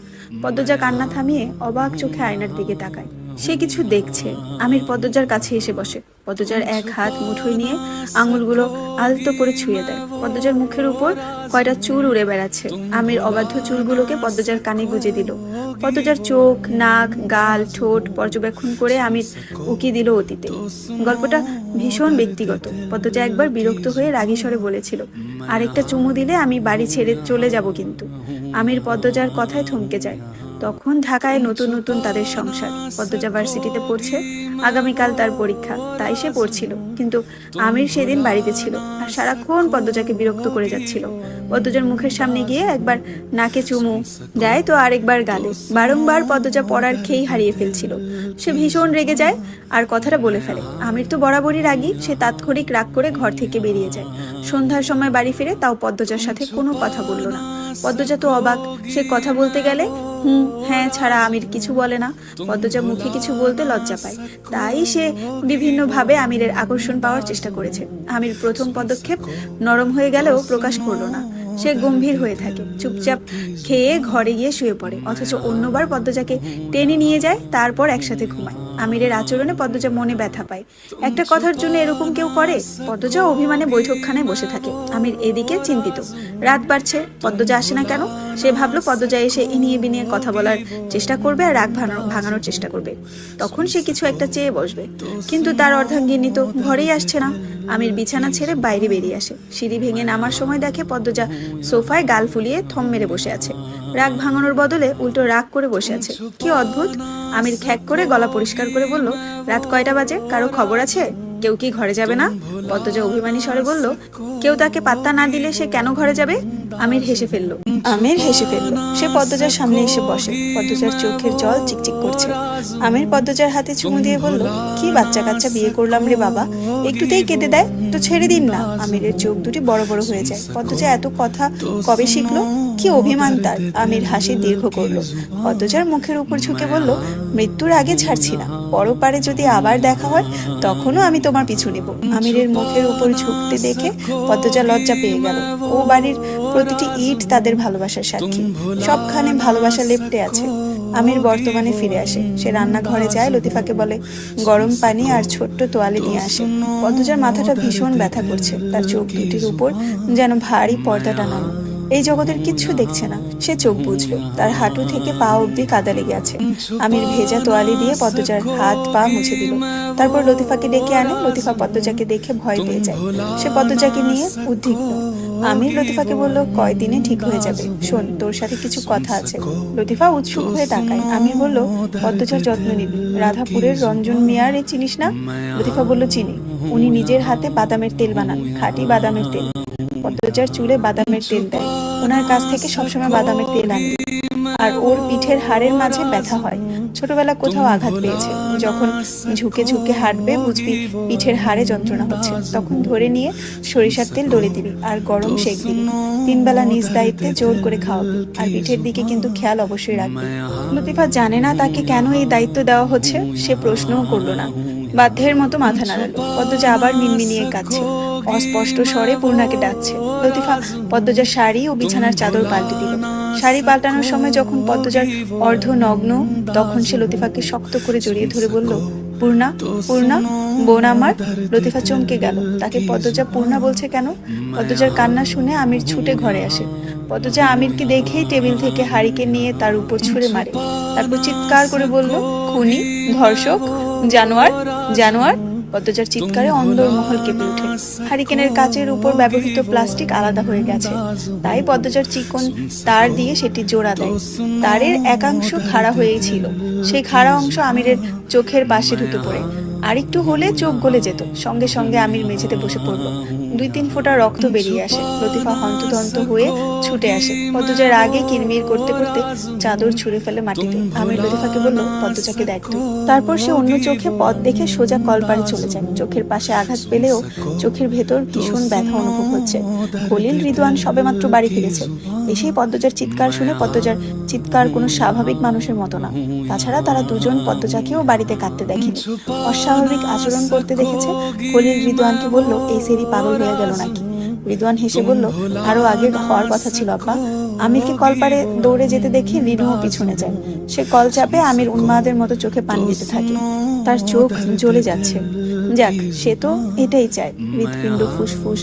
পদ্মজা কান্না থামিয়ে অবাক চোখে আয়নার দিকে তাকায়। সে কিছু দেখছে। আমির পদ্মজার কাছে এসে বসে। পদ্মজার এক হাত মুঠোয় নিয়ে আঙুলগুলো আলতো করে ছুঁয়ে দেয়। পদ্মজার মুখের উপর কয়টা চুল উড়ে বেড়াচ্ছে। আমির অবাধ্য চুলগুলোকে পদ্মজার কানে গুজে দিল। পদ্মজার চোখ, নাক, গাল, ঠোঁট পর্যবেক্ষণ করে আমির উকি দিল অতীতে। গল্পটা ভীষণ ব্যক্তিগত। পদ্মজা একবার বিরক্ত হয়ে রাগী স্বরে বলেছিল, আরেকটা চুমু দিলে আমি বাড়ি ছেড়ে চলে যাব কিন্তু। আমির পদ্মজার কথায় থমকে যায়। তখন ঢাকায় নতুন নতুন তাদের সংসার। পদ্মজা ভার্সিটিতে পড়ছে। আগামীকাল তার পরীক্ষা, তাই সে পড়ছিল। কিন্তু আমির সেদিন বাড়িতে ছিল আর সারাক্ষণ পদ্মজাকে বিরক্ত করে যাচ্ছিল। পদ্মজার মুখের সামনে গিয়ে একবার নাকে চুমু দেয়, তো আরেকবার গালে। বারংবার পদ্মজা পড়ার খেই হারিয়ে ফেলছিল। সে ভীষণ রেগে যায় আর কথাটা বলে ফেলে। আমির তো বরাবরই রাগী। সে তাৎক্ষণিক রাগ করে ঘর থেকে বেরিয়ে যায়। সন্ধ্যার সময় বাড়ি ফিরে, তাও পদ্মজার সাথে কোনো কথা বলল না। পদ্মজা তো অবাক। সে কথা বলতে গেলে হ্যাঁ ছাড়া আমির কিছু বলে না। পদ্মজা মুখে কিছু বলতে লজ্জা পায়। তাই সে বিভিন্নভাবে আমিরের আকর্ষণ পাওয়ার চেষ্টা করেছে। আমির প্রথম পদক্ষেপ নরম হয়ে গেলেও প্রকাশ করলো না। সে গম্ভীর হয়ে থাকে, চুপচাপ খেয়ে ঘরে গিয়ে শুয়ে পড়ে। অথচ অন্যবার পদ্মজাকে টেনে নিয়ে যায়, তারপর একসাথে ঘুমায়। আমিরের আচরণে পদ্মজা মনে ব্যথা পায়। একটা কথার জন্য এরকম কেউ করে? পদ্মজা অভিমানে বৈঠকখানায় বসে থাকে। আমির এদিকে চিন্তিত। রাত বাড়ছে, পদ্মজা আসে না কেন? সে ভাবলো পদ্মজা এসে ইনিয়ে বিনিয়ে কথা বলার চেষ্টা করবে আর রাগ ভাঙানোর চেষ্টা করবে। তখন সে কিছু একটা চেয়ে বসবে। কিন্তু তার অর্ধাঙ্গিনী তো ঘরেই আসছে না। আমির বিছানা ছেড়ে বাইরে বেরিয়ে আসে। সিঁড়ি ভেঙে নামার সময় দেখে পদ্মজা সোফায় গাল ফুলিয়ে থম মেরে বসে আছে। রাগ ভাঙানোর বদলে উল্টো রাগ করে বসে আছে। কি অদ্ভুত! আমির খ্যাক করে গলা পরিষ্কার করে বলল, রাত কয়টা বাজে? কারো খবর আছে? কেউ কি ঘরে যাবে না? পদ্মজা অভিমানী স্বরে বলল, কেউ তাকে পাত্তা না দিলে সে কেন ঘরে যাবে? আমির হেসে ফেলল। সে পদ্মজার সামনে এসে বসে। পদ্মজার চোখের জল চিকচিক করছে। আমির পদ্মজার হাতে চুমু দিয়ে বলল, কি বাচ্চা কাচ্চা বিয়ে করলাম রে বাবা, একটুতেই কেঁদে দেয়, তো ছেড়ে দিন না। আমিরের চোখ দুটি বড় বড় হয়ে যায়। পদ্মজা এত কথা কবে শিখলো? কি অভিমান তার। আমির হাসি দীর্ঘ করলো। পদ্মজার মুখের উপর ঝুঁকে বলল, মৃত্যুর আগে ছাড়ছি না, পরপারে যদি আবার দেখা হয় তখনও আমি তোমার পিছু নেব। আমিরের মুখের উপর ঝুঁকতে দেখে পদ্মজা লজ্জা পেয়ে গেল। ও বাড়ির প্রতিটি ইট তাদের ভালোবাসার সাক্ষী, সবখানে ভালোবাসা লেপ্টে আছে। আমির বর্তমানে ফিরে আসে। সে রান্নাঘরে যায়, লতিফাকে বলে গরম পানি আর ছোট্ট তোয়ালে নিয়ে আসে। পদ্মজার মাথাটা ভীষণ ব্যথা করছে, তার চোখ দুটির উপর যেন ভারী পর্দা টানানো। এই জগতের কিচ্ছু দেখছে না। সে চোখ বুঝলো, তার হাঁটু থেকে পা অব্দি কাদা লেগে আছে। আমির ভেজা তোয়ালে দিয়ে পদ্মজার হাত পা মুছে দিল। তারপর লতিফাকে ডেকে আনে। লতিফা পদ্মজাকে দেখে ভয় পেয়ে যায়। সে পদ্মজাকে নিয়ে উদ্বিগ্ন। আমির লতিফাকে বলল, কয়দিনে ঠিক হয়ে যাবে, শোন তোর সাথে কিছু কথা আছে। লতিফা উৎসুক হয়ে তাকায়। আমির বলল, পদ্মজার যত্ন নিবি। রাধাপুরের রঞ্জন মিয়ার চিনিস না? লতিফা বলল, চিনি। উনি নিজের হাতে বাদামের তেল বানান, খাঁটি বাদামের তেল। পদ্মজার চুলে বাদামের তেল দেয়। ওনার কাছ থেকে সবসময় বাদামের তেল আনবি। আর ওর পিঠের হাড়ের মাঝে ব্যথা হয়, ছোটবেলা কোথাও আঘাত পেয়েছে। যখন ঝুঁকে ঝুঁকে হাঁটবে বুঝবি পিঠের হাড়ে যন্ত্রণা হচ্ছে, তখন ধরে নিয়ে সরিষার তেল ডলে দিবি আর গরম সেক দিবি। 3 বেলা নিজ দায়িত্বে জোর করে খাওয়াবি, আর পিঠের দিকে কিন্তু খেয়াল অবশ্যই রাখবি। লতিফা জানে না তাকে কেন এই দায়িত্ব দেওয়া হচ্ছে। সে প্রশ্নও করলো না, বাধ্যের মতো মাথা নাড়ালো। পদ্মজা আবার মিনমিনিয়ে কাঁদছে, অস্পষ্ট স্বরে পূর্ণাকে ডাকছে। লতিফা পদ্মজার শাড়ি ও বিছানার চাদর পাল্টে দিল। শাড়ি পাল্টানোর সময় যখন পদ্মজার অর্ধ নগ্ন, তখন সে লতিফাকে শক্ত করে জড়িয়ে ধরে বলল, পূর্ণা, পূর্ণা, বোন আমার। লতিফা চমকে গেল, তাকে পদ্মজা পূর্ণা বলছে কেন? পদ্মজার কান্না শুনে আমির ছুটে ঘরে আসে। পদ্মজা আমিরকে দেখেই টেবিল থেকে হাড়িকে নিয়ে তার উপর ছুঁড়ে মারে। তারপর চিৎকার করে বলল, খুনি, ধর্ষক, জানোয়ার, জানোয়ার। পদ্মজার চিৎকারে অন্দরমহল কেঁপে ওঠে। হারিকেনের কাচের উপর ব্যবহৃত প্লাস্টিক আলাদা হয়ে গেছে, তাই পদ্মজার চিকন তার দিয়ে সেটি জোড়া দেয়। তারের একাংশ খাড়া হয়েই ছিল। সেই খাড়া অংশ আমিরের চোখের পাশে ঢুকে পড়ে। আরেকটু হলে চোখ গলে যেত। সঙ্গে সঙ্গে আমির মেঝেতে বসে পড়ল। 2-3 ফোঁটা রক্ত বেরিয়ে আসে। লতিফা হন্তদন্ত হয়ে ছুটে আসে। পদ্মজার আগে কিরমির করতে করতে চাদর ছুঁড়ে ফেলে মাটিতে। আমির লতিফাকে বলল, পদ্মজাকে দেখতো। তারপর সে অন্য চোখে পথ দেখে সোজা কলপারে চলে যায়। চোখের পাশে আঘাত পেলেও চোখের ভেতর ভীষণ ব্যথা অনুভব হচ্ছে। খলিল রিদওয়ান সবেমাত্র বাড়ি ফিরেছে। এসেই পদ্মজার চিৎকার শুনে পদ্মজার চিৎকার কোনো স্বাভাবিক মানুষের মতো না। তাছাড়া তারা দুজন পদ্মজাকেও বাড়িতে কাঁদতে দেখেনি, অস্বাভাবিক আচরণ করতে দেখেছে। খলিল রিদওয়ানকে বলল, এই সেরি পাগল হয়ে গেল নাকি? রিদওয়ান হেসে বলল, আরো আগে হওয়ার কথা ছিল আব্বা। আমিরকে কলপারে দৌড়ে যেতে দেখে রিনুও পিছনে যায়। সে কল চাপে আমির উন্মাদের মতো চোখে পানি দিতে থাকে। তার চোখ জ্বলে যাচ্ছে। যাক, সে তো এটাই চায়, হৃৎপিণ্ড, ফুসফুস,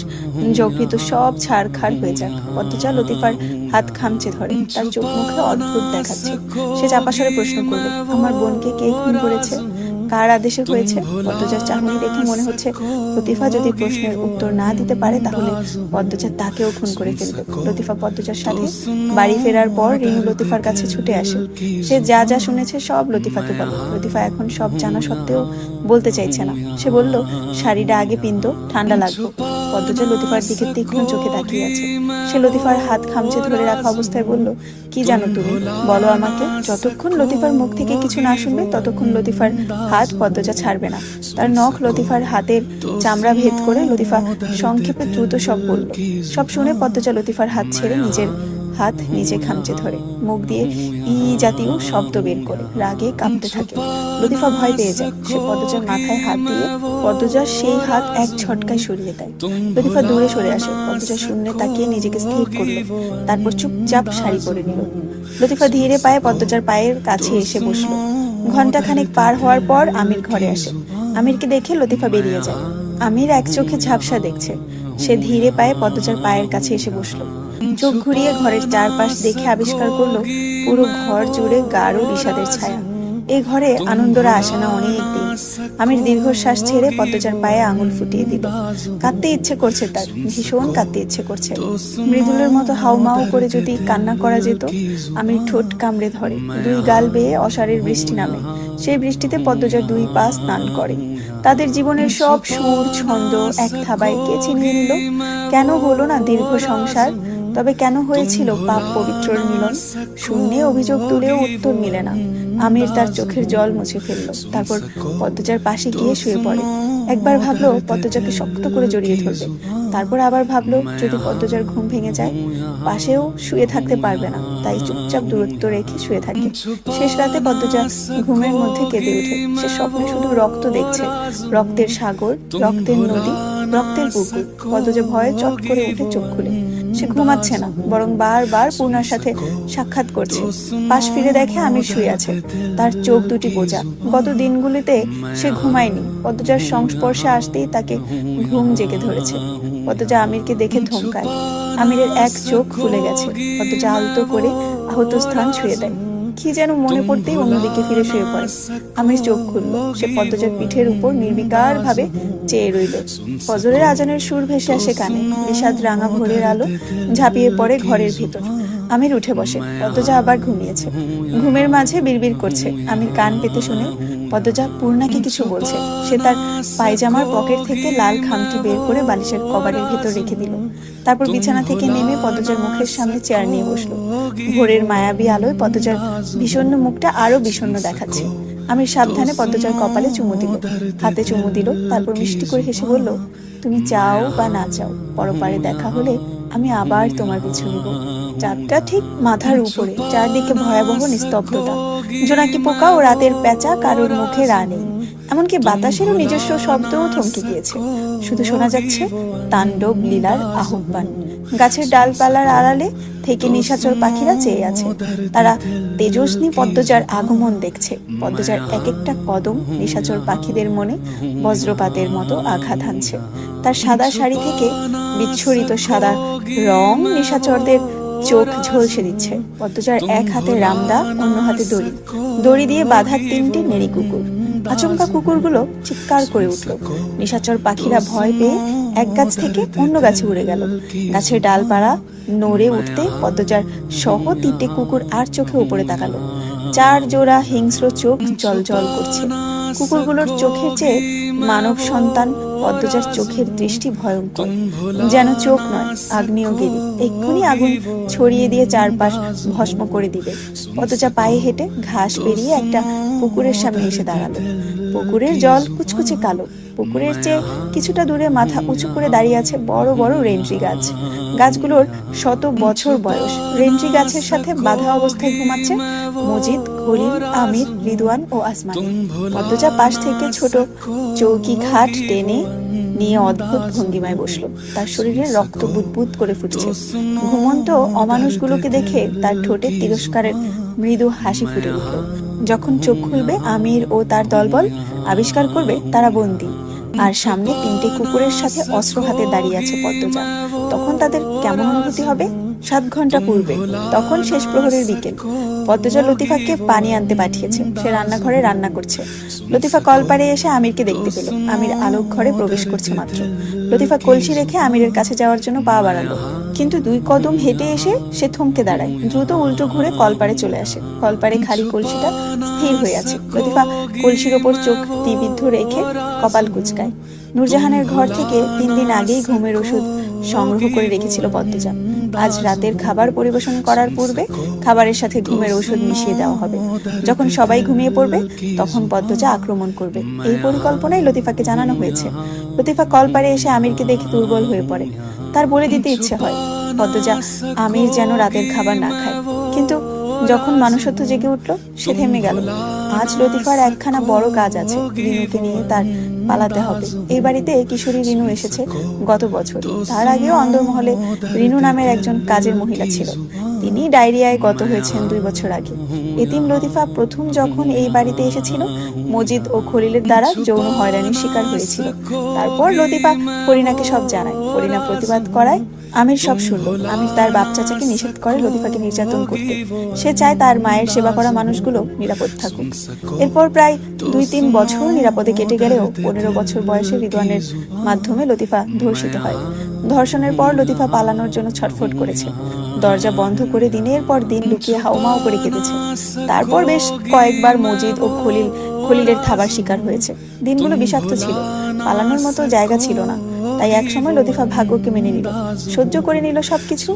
যকৃত সব ছাড়খাড় হয়ে যাক। পদ্মজা লতিফার হাত খামচে ধরে, তার চোখ মুখে অদ্ভুত দেখাচ্ছে। সে চাপা স্বরে প্রশ্ন করল, আমার বোনকে কে খুন করেছে? কার আদেশে হয়েছে? পদ্মজার চাহনি দেখে মনে হচ্ছে লতিফা যদি প্রশ্নের উত্তর না দিতে পারে তাহলে পদ্মজা তাকেও খুন করে ফেলবে। লতিফা পদ্মজার সাথে বাড়ি ফেরার পর রিনু লতিফার কাছে ছুটে আসে। সে যা যা শুনেছে সব লতিফাকে বলে। লতিফা এখন সব জানা সত্ত্বেও বলতে চাইছে না। সে বলল, শাড়িটা আগে পিনতো, ঠান্ডা লাগবে। পদ্মজা লতিফার দিকে তীক্ষ্ণ চোখে তাকিয়ে আছে। সে লতিফার হাত খামচে ধরে রাখা অবস্থায় বলল, কি জানো তুমি, বলো আমাকে। যতক্ষণ লতিফার মুখ থেকে কিছু না শুনবে ততক্ষণ লতিফার হাত পদ্মজা ছাড়বে না। তার নখ লতিফার হাতের চামড়া ভেদ করে লতিফা সংক্ষেপে দ্রুত সব বলল। সব শুনে পদ্মজা লতিফার হাত ছেড়ে নিজের হাত নিজে খামচে ধরে মুখ দিয়ে ই জাতীয় শব্দ বের করে রাগে কাঁপতে থাকে। লতিফা ভয় পেয়ে যায়। সে পদ্মজার মাথায় হাত দিয়ে পদ্মজার সেই হাত এক ঝটকায় সরিয়ে দেয়। লতিফা দূরে সরে আসে। পদ্মজা শূন্যে তাকিয়ে নিজেকে স্থির করলো। তারপর চুপচাপ শাড়ি পরে নিল। লতিফা ধীরে পায়ে পদ্মজার পায়ের কাছে এসে বসলো। ঘন্টাখানেক পার হওয়ার পর আমির ঘরে আসে। আমিরকে দেখে লতিফা বেরিয়ে যায়। আমির এক চোখে ঝাপসা দেখছে। সে ধীরে পায়ে পদ্মজার পায়ের কাছে এসে বসলো। চোখ ঘুরিয়ে ঘরের চারপাশ দেখে আবিষ্কার করলো পুরো ঘর জুড়ে গাঢ় বিষাদের ছায়া। এই ঘরে আনন্দরা আসে না অনেক দিন। আমির দীর্ঘশ্বাস ছেড়ে পদ্মজার পায়ে আঙুল ফুটিয়ে দিল। কাঁদতে ইচ্ছে করছে তার, ভীষণ কাঁদতে ইচ্ছে করছে। মৃদুলের মতো হাউমাউ করে যদি কান্না করা যেত। আমির ঠোঁট কামড়ে ধরে। 2 গাল বেয়ে অসারের বৃষ্টি নামে। সেই বৃষ্টিতে পদ্মজার 2 পা স্নান করে। তাদের জীবনের সব সুর ছন্দ এক থাবায় কে ছিনিয়ে নিল? কেন হলো না দীর্ঘ সংসার? তবে কেন হয়েছিল পাপ পবিত্রর মিলন? শূন্যে অভিযোগ তুলেও উত্তর মিলে না। আমির তার চোখের জল মুছে ফেলল, তারপর পদ্মজার পাশে গিয়ে শুয়ে পড়ে। একবার ভাবলো পদ্মজাকে শক্ত করে জড়িয়ে ধরবে, তারপর আবার ভাবলো যদি পদ্মজার ঘুম ভেঙে যায় পাশেও শুয়ে থাকতে পারবে না, তাই চুপচাপ দূরত্ব রেখে শুয়ে থাকে। শেষ রাতে পদ্মজা ঘুমের মধ্যে কেঁদে ওঠে। সে স্বপ্নে শুধু রক্ত দেখছে, রক্তের সাগর, রক্তের নদী, রক্তের পুকুর। পদ্মজা ভয়ে চট করে উঠে চোখ খুলে। সে ঘুমাচ্ছে না, বরং বারবার পূর্ণার সাথে সাক্ষাৎ করছে। পাশ ফিরে দেখে আমির শুয়ে আছে, তার চোখ দুটি বোঝা। গত দিনগুলিতে সে ঘুমায়নি। পদ্মজার সংস্পর্শে আসতেই তাকে ঘুম জেগে ধরেছে। পদ্মজা আমিরকে দেখে থমকায়। আমিরের এক চোখ ফুলে গেছে। পদ্মজা আলতো করে আহত স্থান ছুঁয়ে দেয়। কি যেন মনে পড়তেই অন্যদিকে ফিরে শুয়ে পড়ে। আমির চোখ খুলল। সে পদ্মজার পিঠের উপর নির্বিকার ভাবে চেয়ে রইল। ফজরের আজানের সুর ভেসে আসে কানে। বিষাদ রাঙা ভোরের আলো ঝাঁপিয়ে পড়ে ঘরের ভিতর। আমির উঠে বসে। পদ্মজা আবার ঘুমিয়েছে। ঘুমের মাঝে বিড়বিড় করছে। আমির কান পেতে শুনে পদ্মজা পূর্ণাকে কিছু বলছে। সে তার পায়জামার পকেট থেকে লাল খামটি বের করে বালিশের কভারের ভেতর রেখে দিল। তারপর বিছানা থেকে নেমে পদ্মজার মুখের সামনে চেয়ার নিয়ে বসলো। ভোরের মায়াবী আলোয় পদ্মজার বিষণ্ণ মুখটা আরো বিষণ্ণ দেখাচ্ছে। আমির সাবধানে পদ্মজার কপালে চুমু দিল, হাতে চুমু দিল, তারপর মিষ্টি করে হেসে বলল, তুমি চাও বা না চাও, পরপারে দেখা হলে আমি আবার তোমার পিছু নিব। চাঁদটা ঠিক মাথার উপরে, চারদিকে ভয়াবহ নিস্তব্ধতা। জোনাকি পোকা ও রাতের প্যাঁচা কারোর মুখে রা নেই। এমনকি বাতাসেরও নিজস্ব শব্দও থমকে গিয়েছে। শুধু শোনা যাচ্ছে তাণ্ডব লীলার আহ্বান। গাছের ডালপালার আড়ালে থেকে নিশাচর পাখিরা চেয়ে আছে। তারা তেজস্বী পদ্মজার আগমন দেখছে। পদ্মজার এক একটা কদম নিশাচর পাখিদের মনে বজ্রপাতের মতো আঘাত হানছে। তার সাদা শাড়ি থেকে বিচ্ছুরিত সাদা রং নিশাচরদের চোখ ঝলসে দিচ্ছে। পদ্মজার এক হাতে রামদা, অন্য হাতে দড়ি। দড়ি দিয়ে বাঁধা 3টি নেড়ি কুকুর। আচমকা কুকুরগুলো চিৎকার করে উঠল। নিশাচর পাখিরা ভয় পেয়ে এক গাছ থেকে অন্য গাছে উড়ে গেল। গাছের ডালপাড়া নড়ে উঠতে পদ্মজার সহ 3টে কুকুর আর চোখে উপরে তাকালো। 4 জোড়া হিংস্র চোখ জল করছে। কুকুরগুলোর চোখের চেয়ে মানব সন্তান পদ্মজার চোখের দৃষ্টি ভয়ঙ্কর, যেন চোখ নয় আগ্নেয়গিরি। এক্ষুনি আগুন ছড়িয়ে দিয়ে চারপাশ ভস্ম করে দিবে। পদ্মজা পায়ে হেঁটে ঘাস পেরিয়ে একটা পুকুরের সামনে এসে দাঁড়ালো। পুকুরের জল কুচকুচে কালো। পুকুরের চেয়ে কিছুটা দূরে মাথা উঁচু করে দাঁড়িয়ে আছে বড় বড় রেন্ট্রি গাছ। গাছগুলোর 100 বছর বয়স। রেন্ট্রি গাছের সাথে বাঁধা অবস্থায় ঘুমাচ্ছে মজিদ, খলিল, আমির, রিদওয়ান ও আসমানী। পদ্মজা পাশ থেকে ছোট চৌকি খাট টেনে নিয়ে অদ্ভুত ভঙ্গিমায় বসলো। তার শরীরে রক্ত বুদবুদ করে ফুটছে। ঘুমন্ত অমানুষগুলোকে দেখে তার ঠোঁটে তিরস্কারের মৃদু হাসি ফুটে উঠল। যখন চোখ খুলবে আমির ও তার দলবল আবিষ্কার করবে তারা বন্দী, আর সামনে 3টে কুকুরের সাথে অস্ত্র হাতে দাঁড়িয়ে আছে পদ্মজা। তখন তাদের কেমন অনুভূতি হবে? 7 ঘন্টা পূর্বে, তখন শেষ প্রহরের বিকেল। পদ্মজা লতিফাকে পানি আনতে পাঠিয়েছে। সে রান্নাঘরে রান্না করছে। লতিফা কলপাড়ে এসে আমিরকে দেখতে পেল। আমির আলোক ঘরে প্রবেশ করছে মাত্র। লতিফা কলসি রেখে আমিরের কাছে যাওয়ার জন্য পা বাড়ালো, কিন্তু 2 কদম হেঁটে এসে সে থমকে দাঁড়ায়। দ্রুত উল্টো ঘুরে কলপাড়ে চলে আসে। কলপাড়ে খালি কলসিটা স্থির হয়ে আছে। লতিফা কলসির ওপর চোখ নিবিদ্ধ রেখে কপাল কুঁচকায়। নূরজাহানের ঘর থেকে 3 দিন আগেই ঘুমের ওষুধ সংগ্রহ করে রেখেছিল পদ্মজা। আজ রাতের খাবার পরিবেশন করার পূর্বে খাবারের সাথে ঘুমের ওষুধ মিশিয়ে দেওয়া হবে। যখন সবাই ঘুমিয়ে পড়বে তখন পদ্মজা আক্রমণ করবে। এই পরিকল্পনাই লতিফাকে জানানো হয়েছে। লতিফা কলপাড়ে এসে আমিরকে দেখে দুর্বল হয়ে পড়ে। তার বলে দিতে ইচ্ছে হয় পদ্মজা আমির যেন রাতের খাবার না খায়, কিন্তু যখন মানুষত্ব জেগে উঠল সে থেমে গেল। আজ লতিফার একখানা বড় কাজ আছে। রিনুকে নিয়ে তার পালাতে হবে। এই বাড়িতে কিশোরী রিনু এসেছে গত বছর। তার আগেও অন্দরমহলে রিনু নামের একজন কাজের মহিলা ছিল। তিনি ডায়রিয়ায় গত হয়েছেন 2 বছর আগে। এতিম লতিফা প্রথম যখন এই বাড়িতে এসেছিল মজিদ ও খলিলের দ্বারা যৌন হয়রানির শিকার হয়েছিল। তারপর লতিফা ফরিনাকে সব জানায়। ফরিনা প্রতিবাদ করায়। আমির সব শুনল। আমির তার বাপ চাচাকে নিষেধ করে লতিফাকে নির্যাতন করতে। সে চায় তার মায়ের সেবা করা মানুষগুলো নিরাপদ থাকুক। এরপর প্রায় 2-3 বছর নিরাপদে কেটে গেলেও 15 বছর বয়সে রিদওয়ানের মাধ্যমে লতিফা ধর্ষিত হয়। ধর্ষণের পর লতিফা পালানোর জন্য ছটফট করেছে। দরজা বন্ধ করে দিনের পর দিন লুকিয়ে হাউমাউ করে কেঁদেছে। তারপর বেশ কয়েকবার মজিদ ও খলিলের থাবার শিকার হয়েছে। দিনগুলো বিষাক্ত ছিল। পালানোর মতো জায়গা ছিল না। তাই একসময় লতিফা ভাগ্যকে মেনে নিল, সহ্য করে নিল সবকিছু।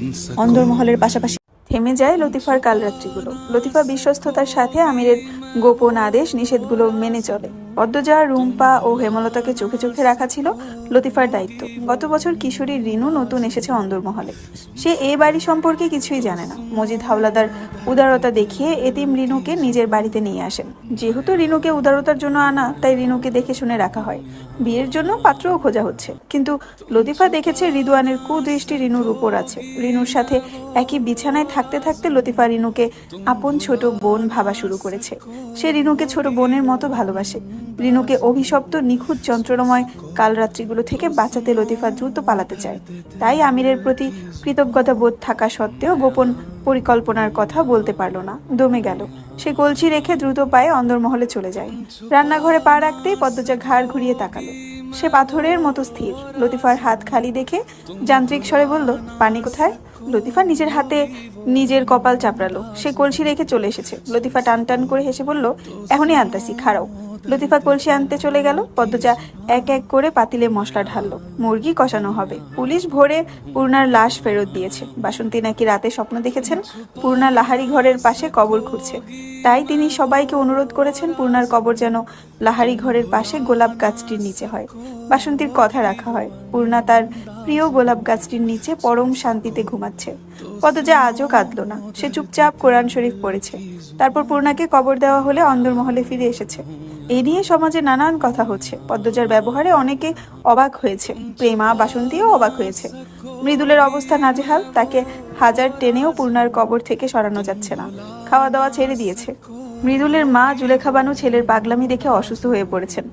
অন্দরমহলের পাশাপাশি থেমে যায় লতিফার কালরাত্রিগুলো। লতিফা বিশ্বস্ততার সাথে আমিরের গোপন আদেশ নিষেধগুলো মেনে চলে। পদ্মজা, রুম্পা ও হেমলতাকে চোখে চোখে রাখা ছিল লতিফার দায়িত্ব। গত বছর কিশোরী রিনু নতুন এসেছে অন্দরমহলে। সে এ বাড়ি সম্পর্কে কিছুই জানে না। মজিদ হাওলাদার উদারতা দেখিয়ে এতিম রিনুকে নিজের বাড়িতে নিয়ে আসেন। যেহেতু রিনুকে উদারতার জন্য আনা, তাই রিনুকে দেখে শুনে রাখা হয়। বিয়ের জন্য পাত্রও খোঁজা হচ্ছে, কিন্তু লতিফা দেখেছে রিদওয়ানের কুদৃষ্টি রিনুর উপর আছে। রিনুর সাথে একই বিছানায় থাকতে থাকতে লতিফা রিনুকে আপন ছোট বোন ভাবা শুরু করেছে। সে রিনুকে ছোট বোনের মতো ভালোবাসে। রিনুকে অভিশপ্ত নিখুঁত যন্ত্রণাময় কালরাত্রিগুলো থেকে বাঁচাতে লতিফা দ্রুত পালাতে চায়। তাই আমিরের প্রতি কৃতজ্ঞতা বোধ থাকা সত্ত্বেও গোপন পরিকল্পনার কথা বলতে পারল না, দমে গেল। সে কলসি রেখে দ্রুত পায়ে অন্দরমহলে চলে যায়। রান্নাঘরে পা রাখতেই পদ্মজা ঘাড় ঘুরিয়ে তাকালো। সে পাথরের মতো স্থির। লতিফার হাত খালি দেখে যান্ত্রিক স্বরে বলল, পানি কোথায়? লতিফা নিজের হাতে নিজের কপাল চাপড়ালো। সে কলসি রেখে চলে এসেছে। লতিফা টান টান করে হেসে বলল, এখনই আনতাছি, খাড়াও। লতিফা কলসি আনতে চলে গেল। পদ্মজা এক এক করে পাতিলে মশলা ঢাললো। মুরগি কষানো হবে। পুলিশ ভোরে পূর্ণার লাশ ফেরত দিয়েছে। বাসন্তী নাকি রাতে স্বপ্ন দেখেছেন পূর্ণা লাহারি ঘরের পাশে কবর খুঁড়ছে। তাই তিনি সবাইকে অনুরোধ করেছেন পূর্ণার কবর যেন লাহারি ঘরের পাশে গোলাপ গাছটির নিচে হয়। বাসন্তীর কথা রাখা হয়। পূর্ণা তার প্রিয় গোলাপ গাছটির নিচে পরম শান্তিতে ঘুমাচ্ছে। পদ্মজা আজও কাঁদল না। সে চুপচাপ কোরআন শরীফ পড়েছে। তারপর পূর্ণাকে কবর দেওয়া হলে অন্দরমহলে ফিরে এসেছে। এই নিয়ে সমাজে নানান কথা হচ্ছে। পদ্মজার ব্যবহারে অনেকে অবাক হয়েছে। প্রেমা, বাসন্তীও অবাক হয়েছে। মৃদুলের অবস্থা নাজেহাল। তাকে হাজার টেনেও পূর্ণার কবর থেকে সরানো যাচ্ছে না। খাওয়া দাওয়া ছেড়ে দিয়েছে। মৃদুলের মা জুলেখা বানু ছেলের পাগলামি দেখে অসুস্থ হয়ে পড়েছেন।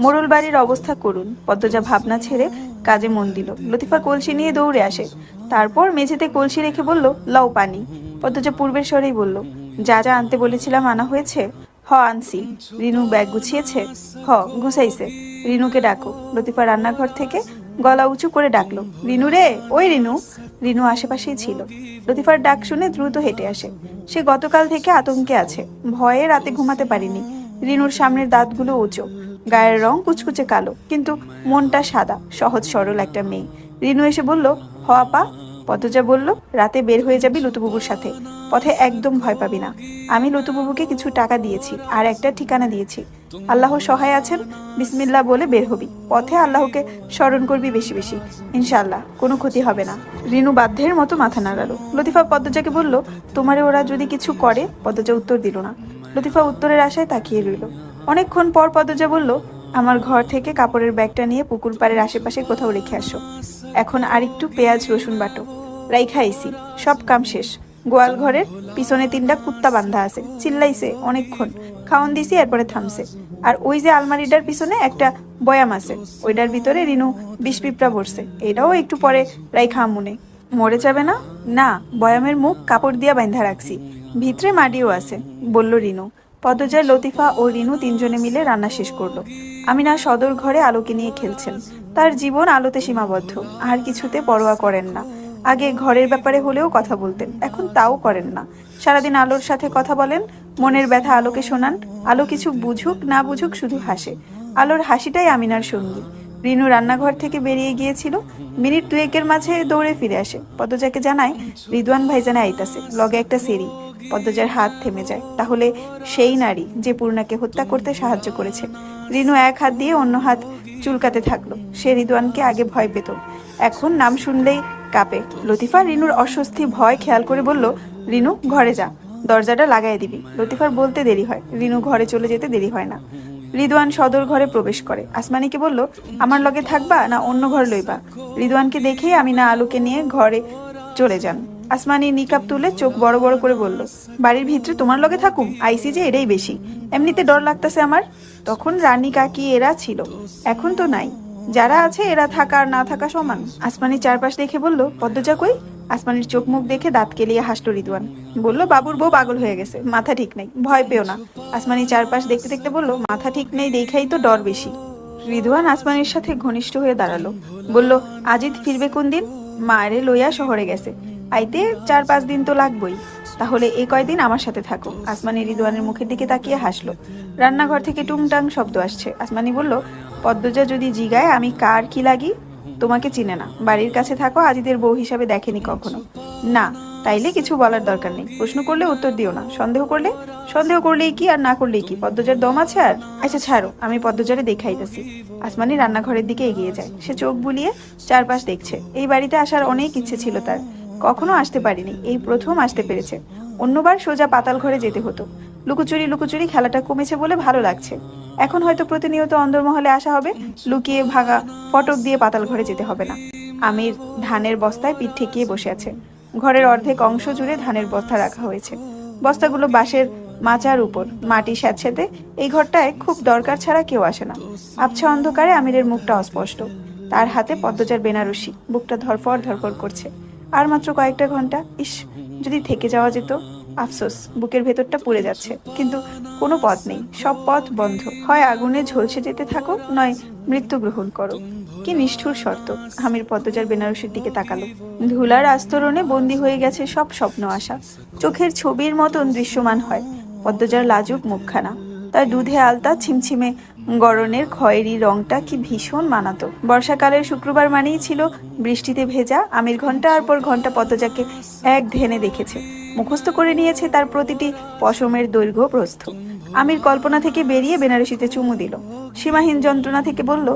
মোড়ল বাড়ির অবস্থা করুন। পদ্মজা ভাবনা ছেড়ে কাজে মন দিল। লতিফা কলসি নিয়ে দৌড়ে আসে। তারপর মেঝেতে কলসি রেখে বলল, লাও পানি। পদ্মজা পূর্বের স্বরেই বলল, যা যা আনতে বলেছিলাম আনা হয়েছে? হ, আনছি। রিনু ব্যাগ গুছিয়েছে? হ, গুছাইছে। রিনুকে ডাকো। লতিফা রান্নাঘর থেকে গলা উঁচু করে ডাকলো, রিনু রে, ওই রিনু। রিনু আশেপাশেই ছিল। লতিফার ডাক শুনে দ্রুত হেঁটে আসে। সে গতকাল থেকে আতঙ্কে আছে। ভয়ে রাতে ঘুমাতে পারিনি। রিনুর সামনের দাঁতগুলো উঁচু, গায়ের রং কুচকুচে কালো, কিন্তু মনটা সাদা, সহজ সরল একটা মেয়ে। রিনু এসে বলল, হ আপা। পদ্মজা বলল, রাতে বের হয়ে যাবি লতুবুবুর সাথে। পথে একদম ভয় পাবি না। আমি লতুবুবুকে কিছু টাকা দিয়েছি আর একটা ঠিকানা দিয়েছি। আল্লাহ সহায় আছেন, বিসমিল্লাহ বলে বের হবি। পথে আল্লাহকে স্মরণ করবি বেশি বেশি। ইনশাআল্লাহ কোনো ক্ষতি হবে না। রিনু বাধ্যের মতো মাথা নাড়ালো। লতিফা পদ্মজাকে বলল, তোমারে ওরা যদি কিছু করে? পদ্মজা উত্তর দিল না। লতিফা উত্তরের আশায় তাকিয়ে রইল। অনেকক্ষণ পর পদ্মজা বলল, আমার ঘর থেকে কাপড়ের ব্যাগটা নিয়ে পুকুর পাড়ের আশেপাশে কোথাও রেখে আসো। এখন আর একটু পেঁয়াজ রসুন বাটো। রাইখা আইছি, সব কাম শেষ। গোয়াল ঘরের পিছনে 3টা কুত্তা বান্ধা আছে। চিল্লাইছে অনেকক্ষণ। খাওয়ান দিছি, এরপরে থামছে। আর ওই যে আলমারিটার পিছনে একটা বয়াম আছে, ওইটার ভিতরে রিনু বিষ পিঁপড়া ভরছে। এটাও একটু পরে রাইখা আমুনে। মরে যাবে না? না, বয়ামের মুখ কাপড় দিয়া বাঁধা রাখছি, ভিতরে মাটিও আছে, বলল রিনু। পদ্মজা, লতিফা ও রিনু 3জনে মিলে রান্না শেষ করলো। আমিনা সদর ঘরে আলোকে নিয়ে খেলছেন। তার জীবন আলোতে সীমাবদ্ধ, আর কিছুতে পরোয়া করেন না। আগে ঘরের ব্যাপারে হলেও কথা বলতেন, এখন তাও করেন না। সারাদিন আলোর সাথে কথা বলেন, মনের ব্যথা আলোকে শোনান। আলো কিছু বুঝুক না বুঝুক শুধু হাসে। আলোর হাসিটাই আমিনার সঙ্গী। রিনু রান্নাঘর থেকে বেরিয়ে গিয়েছিল। মিনিট 2-এর মাঝে দৌড়ে ফিরে আসে। পদ্মজাকে জানায়, রিদওয়ান ভাইজানে আইতাছে, লগে একটা সেরি। পদ্মজার হাত থেমে যায়। তাহলে সেই নারী যে পূর্ণাকে হত্যা করতে সাহায্য করেছে। রিনু এক হাত দিয়ে অন্য হাত চুলকাতে থাকলো। সে রিদওয়ানকে আগে ভয় পেত, এখন নাম শুনলেই কাঁপে। লতিফা রিনুর অস্বস্তি ভয় খেয়াল করে বলল, রিনু ঘরে যা, দরজাটা লাগাই দিবি। লতিফার বলতে দেরি হয়, রিনু ঘরে চলে যেতে দেরি হয় না। রিদওয়ান সদর ঘরে প্রবেশ করে। আসমানিকে বলল, আমার লগে থাকবা না অন্য ঘর লইবা? রিদওয়ানকে দেখেই আমিনা আলোকে নিয়ে ঘরে চলে যান। আসমানি নিকাব তুলে চোখ বড় বড় করে বলল, বাড়ির ভিতরে তোমার লগে থাকুম? আইসি যে এটাই বেশি, এমনিতে ডর লাগতেছে আমার। তখন রানী কাকি এরা ছিল, এখন তো নাই। যারা আছে এরা থাকা আর না থাকা সমান। আসমানি চারপাশ দেখে বলল, পদ্মজা কই? আসমানির চোখ মুখ দেখে দাঁত কেলিয়ে হাসল রিদওয়ান। বলল, বাবুর বউ পাগল হয়ে গেছে, মাথা ঠিক নেই, ভয় পেও না। আসমানি চারপাশ দেখতে দেখতে বলল, মাথা ঠিক নেই দেখাই তো ডর বেশি। রিদওয়ান আসমানির সাথে ঘনিষ্ঠ হয়ে দাঁড়ালো। বলল, আজিত ফিরবে কোন দিন? মায়েরে লইয়া শহরে গেছে, আইতে 4-5 দিন তো লাগবই। তাহলে এই কয়দিন আমার সাথে থাকো। আসমানি রিদওয়ানের মুখের দিকে তাকিয়ে হাসলো। রান্নাঘর থেকে টুংটাং শব্দ আসছে। আসমানি বলল, পদ্মজা যদি জিগায় আমি কার কি লাগি? তোমাকে চিনে না, বাড়ির কাছে থাকো, আজিদের বউ হিসাবে দেখেনি কখনো। না, তাইলে কিছু বলার দরকার নেই। প্রশ্ন করলে উত্তর দিও না, সন্দেহ করলেই কি আর না করলেই কি? পদ্মজার দম আছে আর? আচ্ছা ছাড়ো, আমি পদ্মজারে দেখাইতেছি। আসমানি রান্নাঘরের দিকে এগিয়ে যায়। সে চোখ বুলিয়ে চারপাশ দেখছে। এই বাড়িতে আসার অনেক ইচ্ছে ছিল তার, কখনো আসতে পারিনি, এই প্রথম আসতে পেরেছে। অন্যবার সোজা পাতাল ঘরে যেতে হতো। লুকোচুরি খেলাটা কমেছে বলে ভালো লাগছে। এখন হয়তো প্রতিনিয়ত অন্দরমহলে আসা হবে, লুকিয়ে ভাগা ফটক দিয়ে পাতাল ঘরে যেতে হবে না। আমির ধানের বস্তায় পিঠ ঠেকিয়ে বসে আছে। ঘরের অর্ধেক অংশ জুড়ে ধানের বস্তা রাখা হয়েছে। বস্তাগুলো বাঁশের মাচার উপর, মাটি স্যাঁতসেঁতে। এই ঘরটায় খুব দরকার ছাড়া কেউ আসে না। আবছা অন্ধকারে আমিরের মুখটা অস্পষ্ট। তার হাতে পদ্মজার বেনারসি, বুকটা ধরফর করছে। আর মাত্র কয়েকটা ঘন্টা। ইস, যদি থেকে যাওয়া যেত। আফসোস, বুকের ভেতরটা পুড়ে যাচ্ছে, কিন্তু কোনো পথ নেই, সব পথ বন্ধ। হয় আগুনে ঝলসে যেতে থাকো, নয় মৃত্যু গ্রহণ করো। কি নিষ্ঠুর শর্ত। আমির পদ্মজার বেনারসির দিকে তাকালো। ধুলার আস্তরণে বন্দী হয়ে গেছে সব স্বপ্ন আশা। চোখের ছবির মতন দৃশ্যমান হয় পদ্মজার লাজুক মুখখানা। তার দুধে আলতা ছিমছিমে গরনের খয়েরি রংটা কি ভীষণ মানাতো। বর্ষাকালের শুক্রবার মানেই ছিল বৃষ্টিতে ভেজা। আমির ঘন্টার পর ঘন্টা পদ্মজাকে এক ধ্যানে দেখেছে, মুখস্থ করে নিয়েছে তার প্রতিটি পশমের দৈর্ঘ্য প্রস্থ। আমির কল্পনা থেকে বেরিয়ে বেনারসিতে চুমু দিল। সীমাহীন যন্ত্রণা থেকে বলল,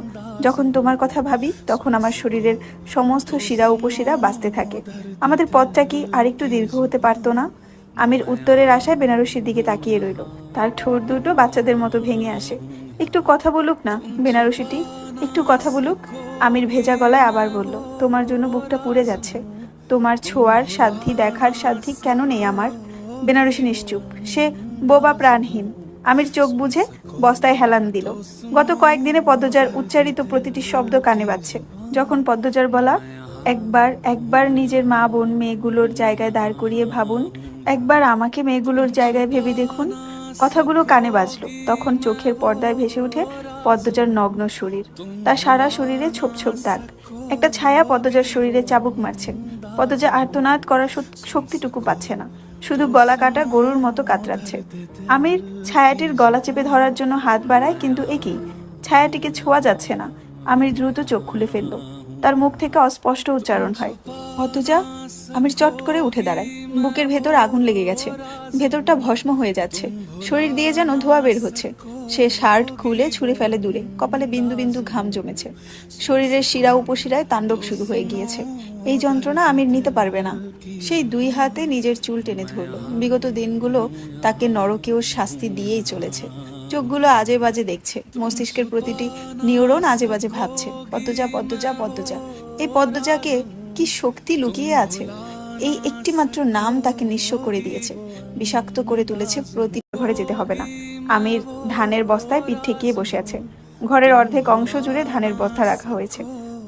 যখন তোমার কথা ভাবি তখন আমার শরীরের সমস্ত শিরা উপশিরা বাঁচতে থাকে। আমাদের পথটা কি আরেকটু দীর্ঘ হতে পারতো না? আমির উত্তরের আশায় বেনারসির দিকে তাকিয়ে রইল। তার ঠোঁট দুটো বাচ্চাদের মতো ভেঙে আসে। একটু কথা বলুক না বেনারসিটি, একটু কথা বলুক। আমির ভেজা গলায় আবার বলল, তোমার জন্য বুকটা পুড়ে যাচ্ছে। তোমার ছোঁয়ার সাধ্যি, দেখার সাধ্যি কেন নেই আমার? বেনারসি নিশ্চুপ, সে বোবা প্রাণহীন। আমির চোখ বুঝে বস্তায় হেলান দিল। গত কয়েকদিনে পদ্মজার উচ্চারিত প্রতিটি শব্দ কানে বাজছে। যখন পদ্মজার বলা, একবার একবার নিজের মা বোন মেয়েগুলোর জায়গায় দাঁড় করিয়ে ভাবুন, একবার আমাকে মেয়েগুলোর জায়গায় ভেবে দেখুন, কথাগুলো কানে বাজলো, তখন চোখের পর্দায় ভেসে ওঠে পদ্মজার নগ্ন শরীর। তার সারা শরীরে ছোপ ছোপ দাগ। একটা ছায়া পদ্মজার শরীরে চাবুক মারছে। পদ্মজা আর্তনাদ করার শক্তিটুকু পাচ্ছে না, শুধু গলা কাটা গরুর মতো কাতরাচ্ছে। আমির ছায়াটির গলা চেপে ধরার জন্য হাত বাড়ায়, কিন্তু একই ছায়াটিকে ছোঁয়া যাচ্ছে না। আমির দ্রুত চোখ খুলে ফেলল। তার মুখ থেকে অস্পষ্ট উচ্চারণ হয়, পদ্মজা। আমির চট করে উঠে দাঁড়ায়। বুকের ভেতর আগুন লেগে গেছে, ভেতরটা ভস্ম হয়ে যাচ্ছে, শরীর দিয়ে যেন ধোঁয়া বের হচ্ছে। সে শার্ট খুলে ছুঁড়ে ফেলে দূরে। কপালে বিন্দু বিন্দু ঘাম জমেছে। শরীরের শিরা উপশিরায় তাণ্ডব শুরু হয়ে গিয়েছে। এই যন্ত্রণা আমির নিতে পারবে না। সেই দুই হাতে নিজের চুল টেনে ধরল। বিগত দিনগুলো তাকে নরকেও শাস্তি দিয়েই চলেছে। চোখগুলো আজে বাজে দেখছে, মস্তিষ্কের প্রতিটি নিউরন আজে বাজে ভাবছে, পদ্মজা পদ্মজা পদ্মজা। এই পদ্মজাকে কি শক্তি লুকিয়ে আছে? এই একটি মাত্র নাম তাকে নিঃস্ব করে দিয়েছে, বিষাক্ত করে তুলেছে। প্রতি ঘরে যেতে হবে না। আমির ধানের বস্তায় পিঠ ঠেকিয়ে বসে আছে। ঘরের অর্ধেক অংশ জুড়ে ধানের বস্তা রাখা হয়েছে।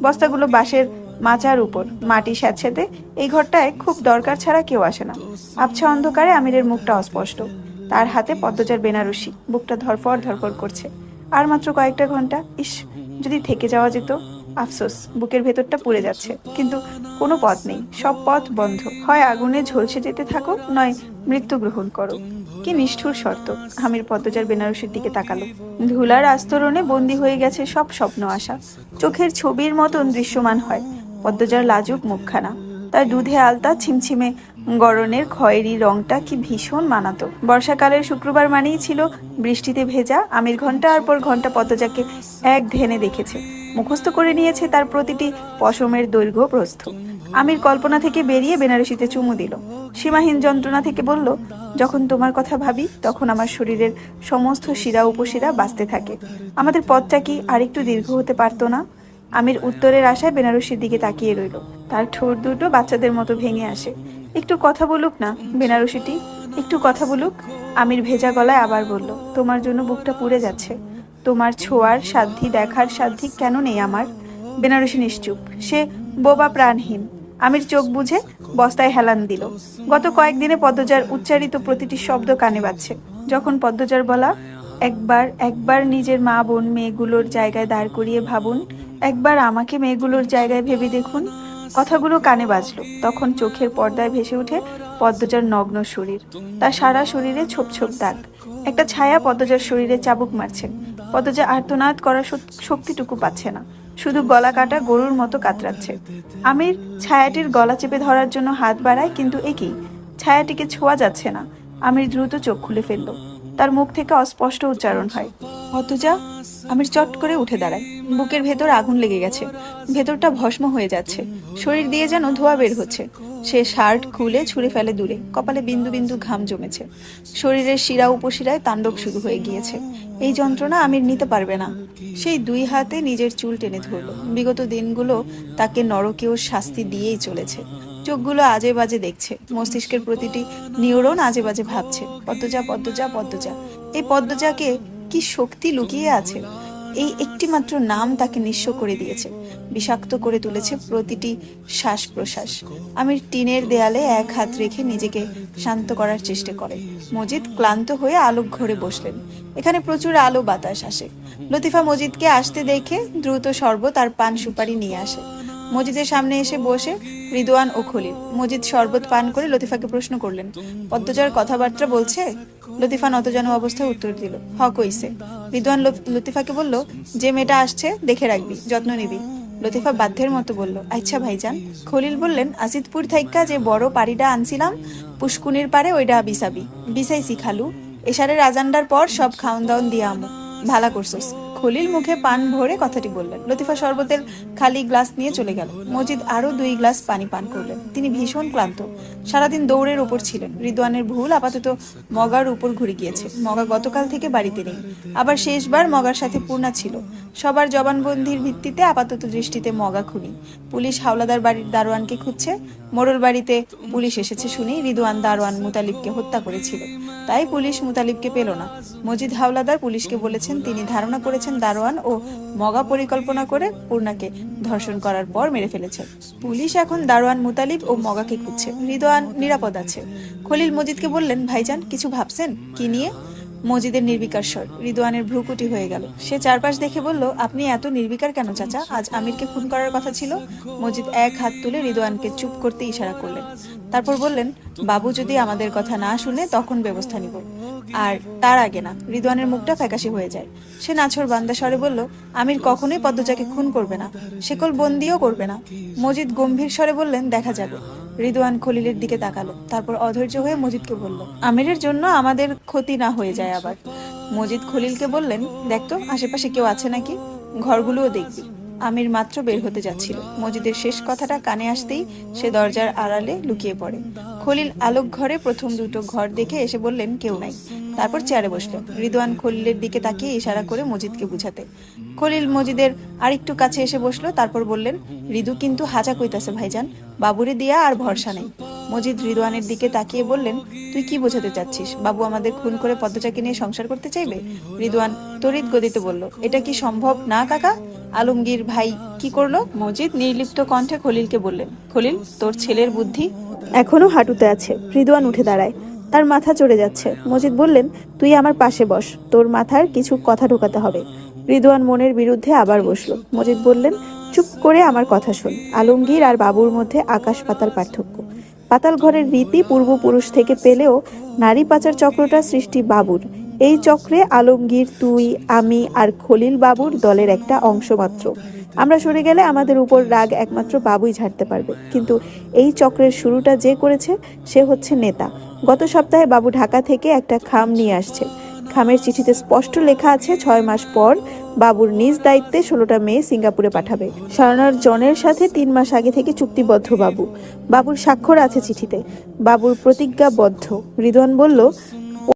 বস্তাগুলো বাঁশের মাচার উপর, মাটি স্যাঁতসেঁতে। এই ঘরটায় খুব দরকার ছাড়া কেউ আসে না। আবছা অন্ধকারে আমিরের মুখটা অস্পষ্ট। তার হাতে পদ্মজার বেনারসি, বুকটা ধরফর করছে। আর মাত্র কয়েকটা ঘন্টা। ইস, যদি থেকে যাওয়া যেত। আফসোস, বুকের ভেতরটা পুড়ে যাচ্ছে, কিন্তু কোনো পথ নেই, সব পথ বন্ধ। হয় আগুনে ঝলসে যেতে থাকো, নয় মৃত্যু গ্রহণ করো। কি নিষ্ঠুর শর্ত। আমির পদ্মজার বেনারসির দিকে তাকালো। ধুলার আস্তরণে বন্দী হয়ে গেছে সব স্বপ্ন আশা। চোখের ছবির মতন দৃশ্যমান হয় পদ্মজার লাজুক মুখখানা। তার দুধে আলতা ছিমছিমে গরনের খয়েরি রংটা কি ভীষণ মানাতো। বর্ষাকালের শুক্রবার মানেই ছিল বৃষ্টিতে ভেজা। আমির ঘন্টার পর ঘন্টা পদ্মজাকে এক ধ্যানে দেখেছে, মুখস্থ করে নিয়েছে তার প্রতিটি পশমের দৈর্ঘ্য প্রস্থ। আমির কল্পনা থেকে বেরিয়ে বেনারসিতে চুমু দিল। সীমাহীন যন্ত্রণা থেকে বলল, যখন তোমার কথা ভাবি তখন আমার শরীরের সমস্ত শিরা উপশিরা বাঁচতে থাকে। আমাদের পথটা কি আরেকটু দীর্ঘ হতে পারতো না? আমির উত্তরের আশায় বেনারসির দিকে তাকিয়ে রইল। তার ঠোঁট দুটো বাচ্চাদের মতো ভেঙে আসে। একটু কথা বলুক না বেনারসিটি, একটু কথা বলুক। আমির ভেজা গলায় আবার বলল, তোমার জন্য বুকটা পুড়ে যাচ্ছে। তোমার ছোঁয়ার সাধ্যি, দেখার সাধ্যি কেন নেই আমার? বেনারসি নিশ্চুপ, সে বোবা প্রাণহীন। আমির চোখ বুঝে বস্তায় হেলান দিল। গত কয়েকদিনে পদ্মজার উচ্চারিত প্রতিটি শব্দ কানে বাজছে। যখন পদ্মজার বলা, একবার একবার নিজের মা বোন মেয়েগুলোর জায়গায় দাঁড় করিয়ে ভাবুন, একবার আমাকে মেয়েগুলোর জায়গায় ভেবে দেখুন, কথাগুলো কানে বাজলো, তখন চোখের পর্দায় ভেসে ওঠে পদ্মজার নগ্ন শরীর। তার সারা শরীরে ছোপ ছোপ দাগ। একটা ছায়া পদ্মজার শরীরে চাবুক মারছে। পদ্মজা আর্তনাদ করার শক্তিটুকু পাচ্ছে না, শুধু গলা কাটা গরুর মতো কাতরাচ্ছে। আমির ছায়াটির গলা চেপে ধরার জন্য হাত বাড়ায়, কিন্তু একই ছায়াটিকে ছোঁয়া যাচ্ছে না। আমির দ্রুত চোখ খুলে ফেলল। তার মুখ থেকে অস্পষ্ট উচ্চারণ হয়, অতুজা। আমির চট করে উঠে দাঁড়ায়। বুকের ভেতর আগুন লেগে গেছে, ভেতরটা ভস্ম হয়ে যাচ্ছে, শরীর দিয়ে যেন ধোঁয়া বের হচ্ছে। সে শার্ট খুলে ছুঁড়ে ফেলে দূরে, কপালে বিন্দু বিন্দু ঘাম জমেছে। শরীরের শিরা উপশিরায় তাণ্ডব শুরু হয়ে গিয়েছে। এই যন্ত্রণা আমির নিতে পারবে না। সেই দুই হাতে নিজের চুল টেনে ধরল। বিগত দিনগুলো তাকে নরকেও শাস্তি দিয়েই চলেছে। চোখগুলো আজে বাজে দেখছে, মস্তিষ্কের প্রতিটি নিউরন আজে বাজে ভাবছে, পদ্মজা, পদ্মজা, পদ্মজা। এই পদ্মজাকে কি শক্তি লুকিয়ে আছে! এই একটি মাত্র নাম তাকে নিঃস্ব করে দিয়েছে, বিষাক্ত করে তুলেছে প্রতিটি শ্বাস প্রশ্বাস। আমির টিনের দেয়ালে এক হাত রেখে নিজেকে শান্ত করার চেষ্টা করে। মজিদ ক্লান্ত হয়ে আলোক ঘরে বসলেন। এখানে প্রচুর আলো বাতাস আসে। লতিফা মজিদকে আসতে দেখে দ্রুত শরবত আর পান সুপারি নিয়ে আসে। মজিদের সামনে এসে বসে রিদওয়ান ও খলিল। মজিদ শরবত পান করে লতিফাকে প্রশ্ন করলেন, পদ্মজার কথাবার্তা বলছে? লতিফা নতজানু অবস্থায় উত্তর দিল, হ কইছে। রিদওয়ান লতিফাকে বলল, যে মেয়েটা আসছে দেখে রাখবি, যত্ন নিবি। লতিফা বাধ্যের মতো বলল, আচ্ছা ভাইজান। খলিল বললেন, আসিদপুর থাইক্কা যে বড় পাড়িটা আনছিলাম পুষ্কুনির পারে, ওইটা বিসাবি। বিসাইছি খালু, এশারের আজান্ডার পর সব খাওন দাওন দিয়ে আমু। ভালা করছস। খলিল মুখে পান ভরে কথাটি বললেন। লতিফা শরবতের খালি গ্লাস নিয়ে চলে গেল। মজিদ আরো 2 গ্লাস পানি পান করলেন। তিনি ভীষণ ক্লান্ত, সারাদিন দৌড়ের উপর ছিলেন। রিদওয়ানের ভুল আপাতত মগার উপর ঘুরে গিয়েছে। মগা গতকাল থেকে বাড়িতে নেই। আবার শেষবার মগার সাথে পূর্ণা ছিল। সবার জবানবন্দির ভিত্তিতে আপাতত দৃষ্টিতে মগা খুনি। পুলিশ হাওলাদার বাড়ির দারোয়ানকে খুঁজছে। মোড়ল বাড়িতে পুলিশ এসেছে শুনেই রিদওয়ান দারোয়ান মুতালিবকে হত্যা করেছিল, তাই পুলিশ মুতালিবকে পেল না। মজিদ হাওলাদার পুলিশকে বলেছেন তিনি ধারণা করেছেন দারোয়ান ও মগা পরিকল্পনা করে পূর্ণাকে ধর্ষণ করার পর মেরে ফেলেছে। পুলিশ এখন দারোয়ান মুতালিব ও মগাকে খুঁজছে। রিদওয়ান নিরাপদ আছে। খলিল মজিদকে বললেন, ভাইজান কিছু ভাবছেন? কি নিয়ে? মজিদের নির্বিকার স্বর। রিদওয়ানের ভ্রুকুটি হয়ে গেল। সে চারপাশ দেখে বলল, আপনি এত নির্বিকার কেন চাচা? আজ আমিরকে খুন করার কথা ছিল। মজিদ এক হাত তুলে রিদওয়ানকে চুপ করতে ইশারা করলেন। তারপর বললেন, বাবু যদি আমাদের কথা না শুনে তখন ব্যবস্থা নিব, আর তার আগে না। রিদওয়ানের মুখটা ফ্যাকাশে হয়ে যায়। সে নাছর বান্দা স্বরে বলল, আমির কখনোই পদ্মজাকে খুন করবে না, শেকল বন্দিও করবে না। মজিদ গম্ভীর স্বরে বললেন, দেখা যাবে। রিদওয়ান খলিলের দিকে তাকালো, তারপর অধৈর্য হয়ে মজিদকে বলল, আমিরের জন্য আমাদের ক্ষতি না হয়ে যায় আবার। মজিদ খলিলকে বললেন, দেখতো আশেপাশে কেউ আছে নাকি, ঘরগুলোও দেখবি। আমির মাত্র বের হতে যাচ্ছিল। মজিদের শেষ কথাটা কানে আসতেই সে দরজার আড়ালে লুকিয়ে পড়ে। খলিল আলোক ঘরে প্রথম দুটো ঘর দেখে এসে বললেন, কেউ নাই। তারপর চেয়ারে বসলেন। রিদওয়ান খলিলের দিকে তাকিয়ে ইশারা করে মজিদকে বুঝাতে। খলিল মজিদের আরেকটু কাছে এসে বসলো, তারপর বললেন, রিদু কিন্তু হাজা কইতাছে ভাইজান, বাবুরে দিয়া আর ভরসা নেই। মজিদ রিদওয়ানের দিকে তাকিয়ে বললেন, তুই কি বোঝাতে চাচ্ছিস? বাবু আমাদের খুন করে পদ্মজাকে নিয়ে সংসার করতে চাইবে? রিদওয়ান তড়িৎ গতিতে বলল, এটা কি সম্ভব না কাকা? আলমগীর ভাই কি করলো? মজিদ নির্লিপ্ত কণ্ঠে খলিলকে বললেন, খলিল তোর ছেলের বুদ্ধি এখনো হাঁটুতে আছে। রিদওয়ান উঠে দাঁড়ায়, তার মাথা চড়ে যাচ্ছে। মজিদ বললেন, তুই আমার পাশে বস, তোর মাথার কিছু কথা ঢোকাতে হবে। রিদওয়ান মনের বিরুদ্ধে আবার বসলো। মজিদ বললেন, চুপ করে আমার কথা শোন। আলমগীর আর বাবুর মধ্যে আকাশ পাতাল পার্থক্য। পাতাল ঘরের রীতি পূর্বপুরুষ থেকে পেলেও নারী পাচার চক্রটা সৃষ্টি বাবুর। এই চক্রে আলমগীর, তুই, আমি আর খলিল বাবুর দলের একটা অংশ মাত্র। আমরা সরে গেলে আমাদের উপর রাগ একমাত্র বাবুই ঝাড়তে পারবে। কিন্তু এই চক্রের শুরুটা যে করেছে সে হচ্ছে নেতা। গত সপ্তাহে বাবু ঢাকা থেকে একটা খাম নিয়ে আসছে। খামের চিঠিতে স্পষ্ট লেখা আছে 6 মাস পর বাবুর নিজ দায়িত্বে 16টা মেয়ে সিঙ্গাপুরে পাঠাবে। সারনার জনের সাথে 3 মাস আগে থেকে চুক্তিবদ্ধ বাবুর স্বাক্ষর আছে চিঠিতে। বাবুর প্রতিজ্ঞাবদ্ধ। রিদওয়ান বলল,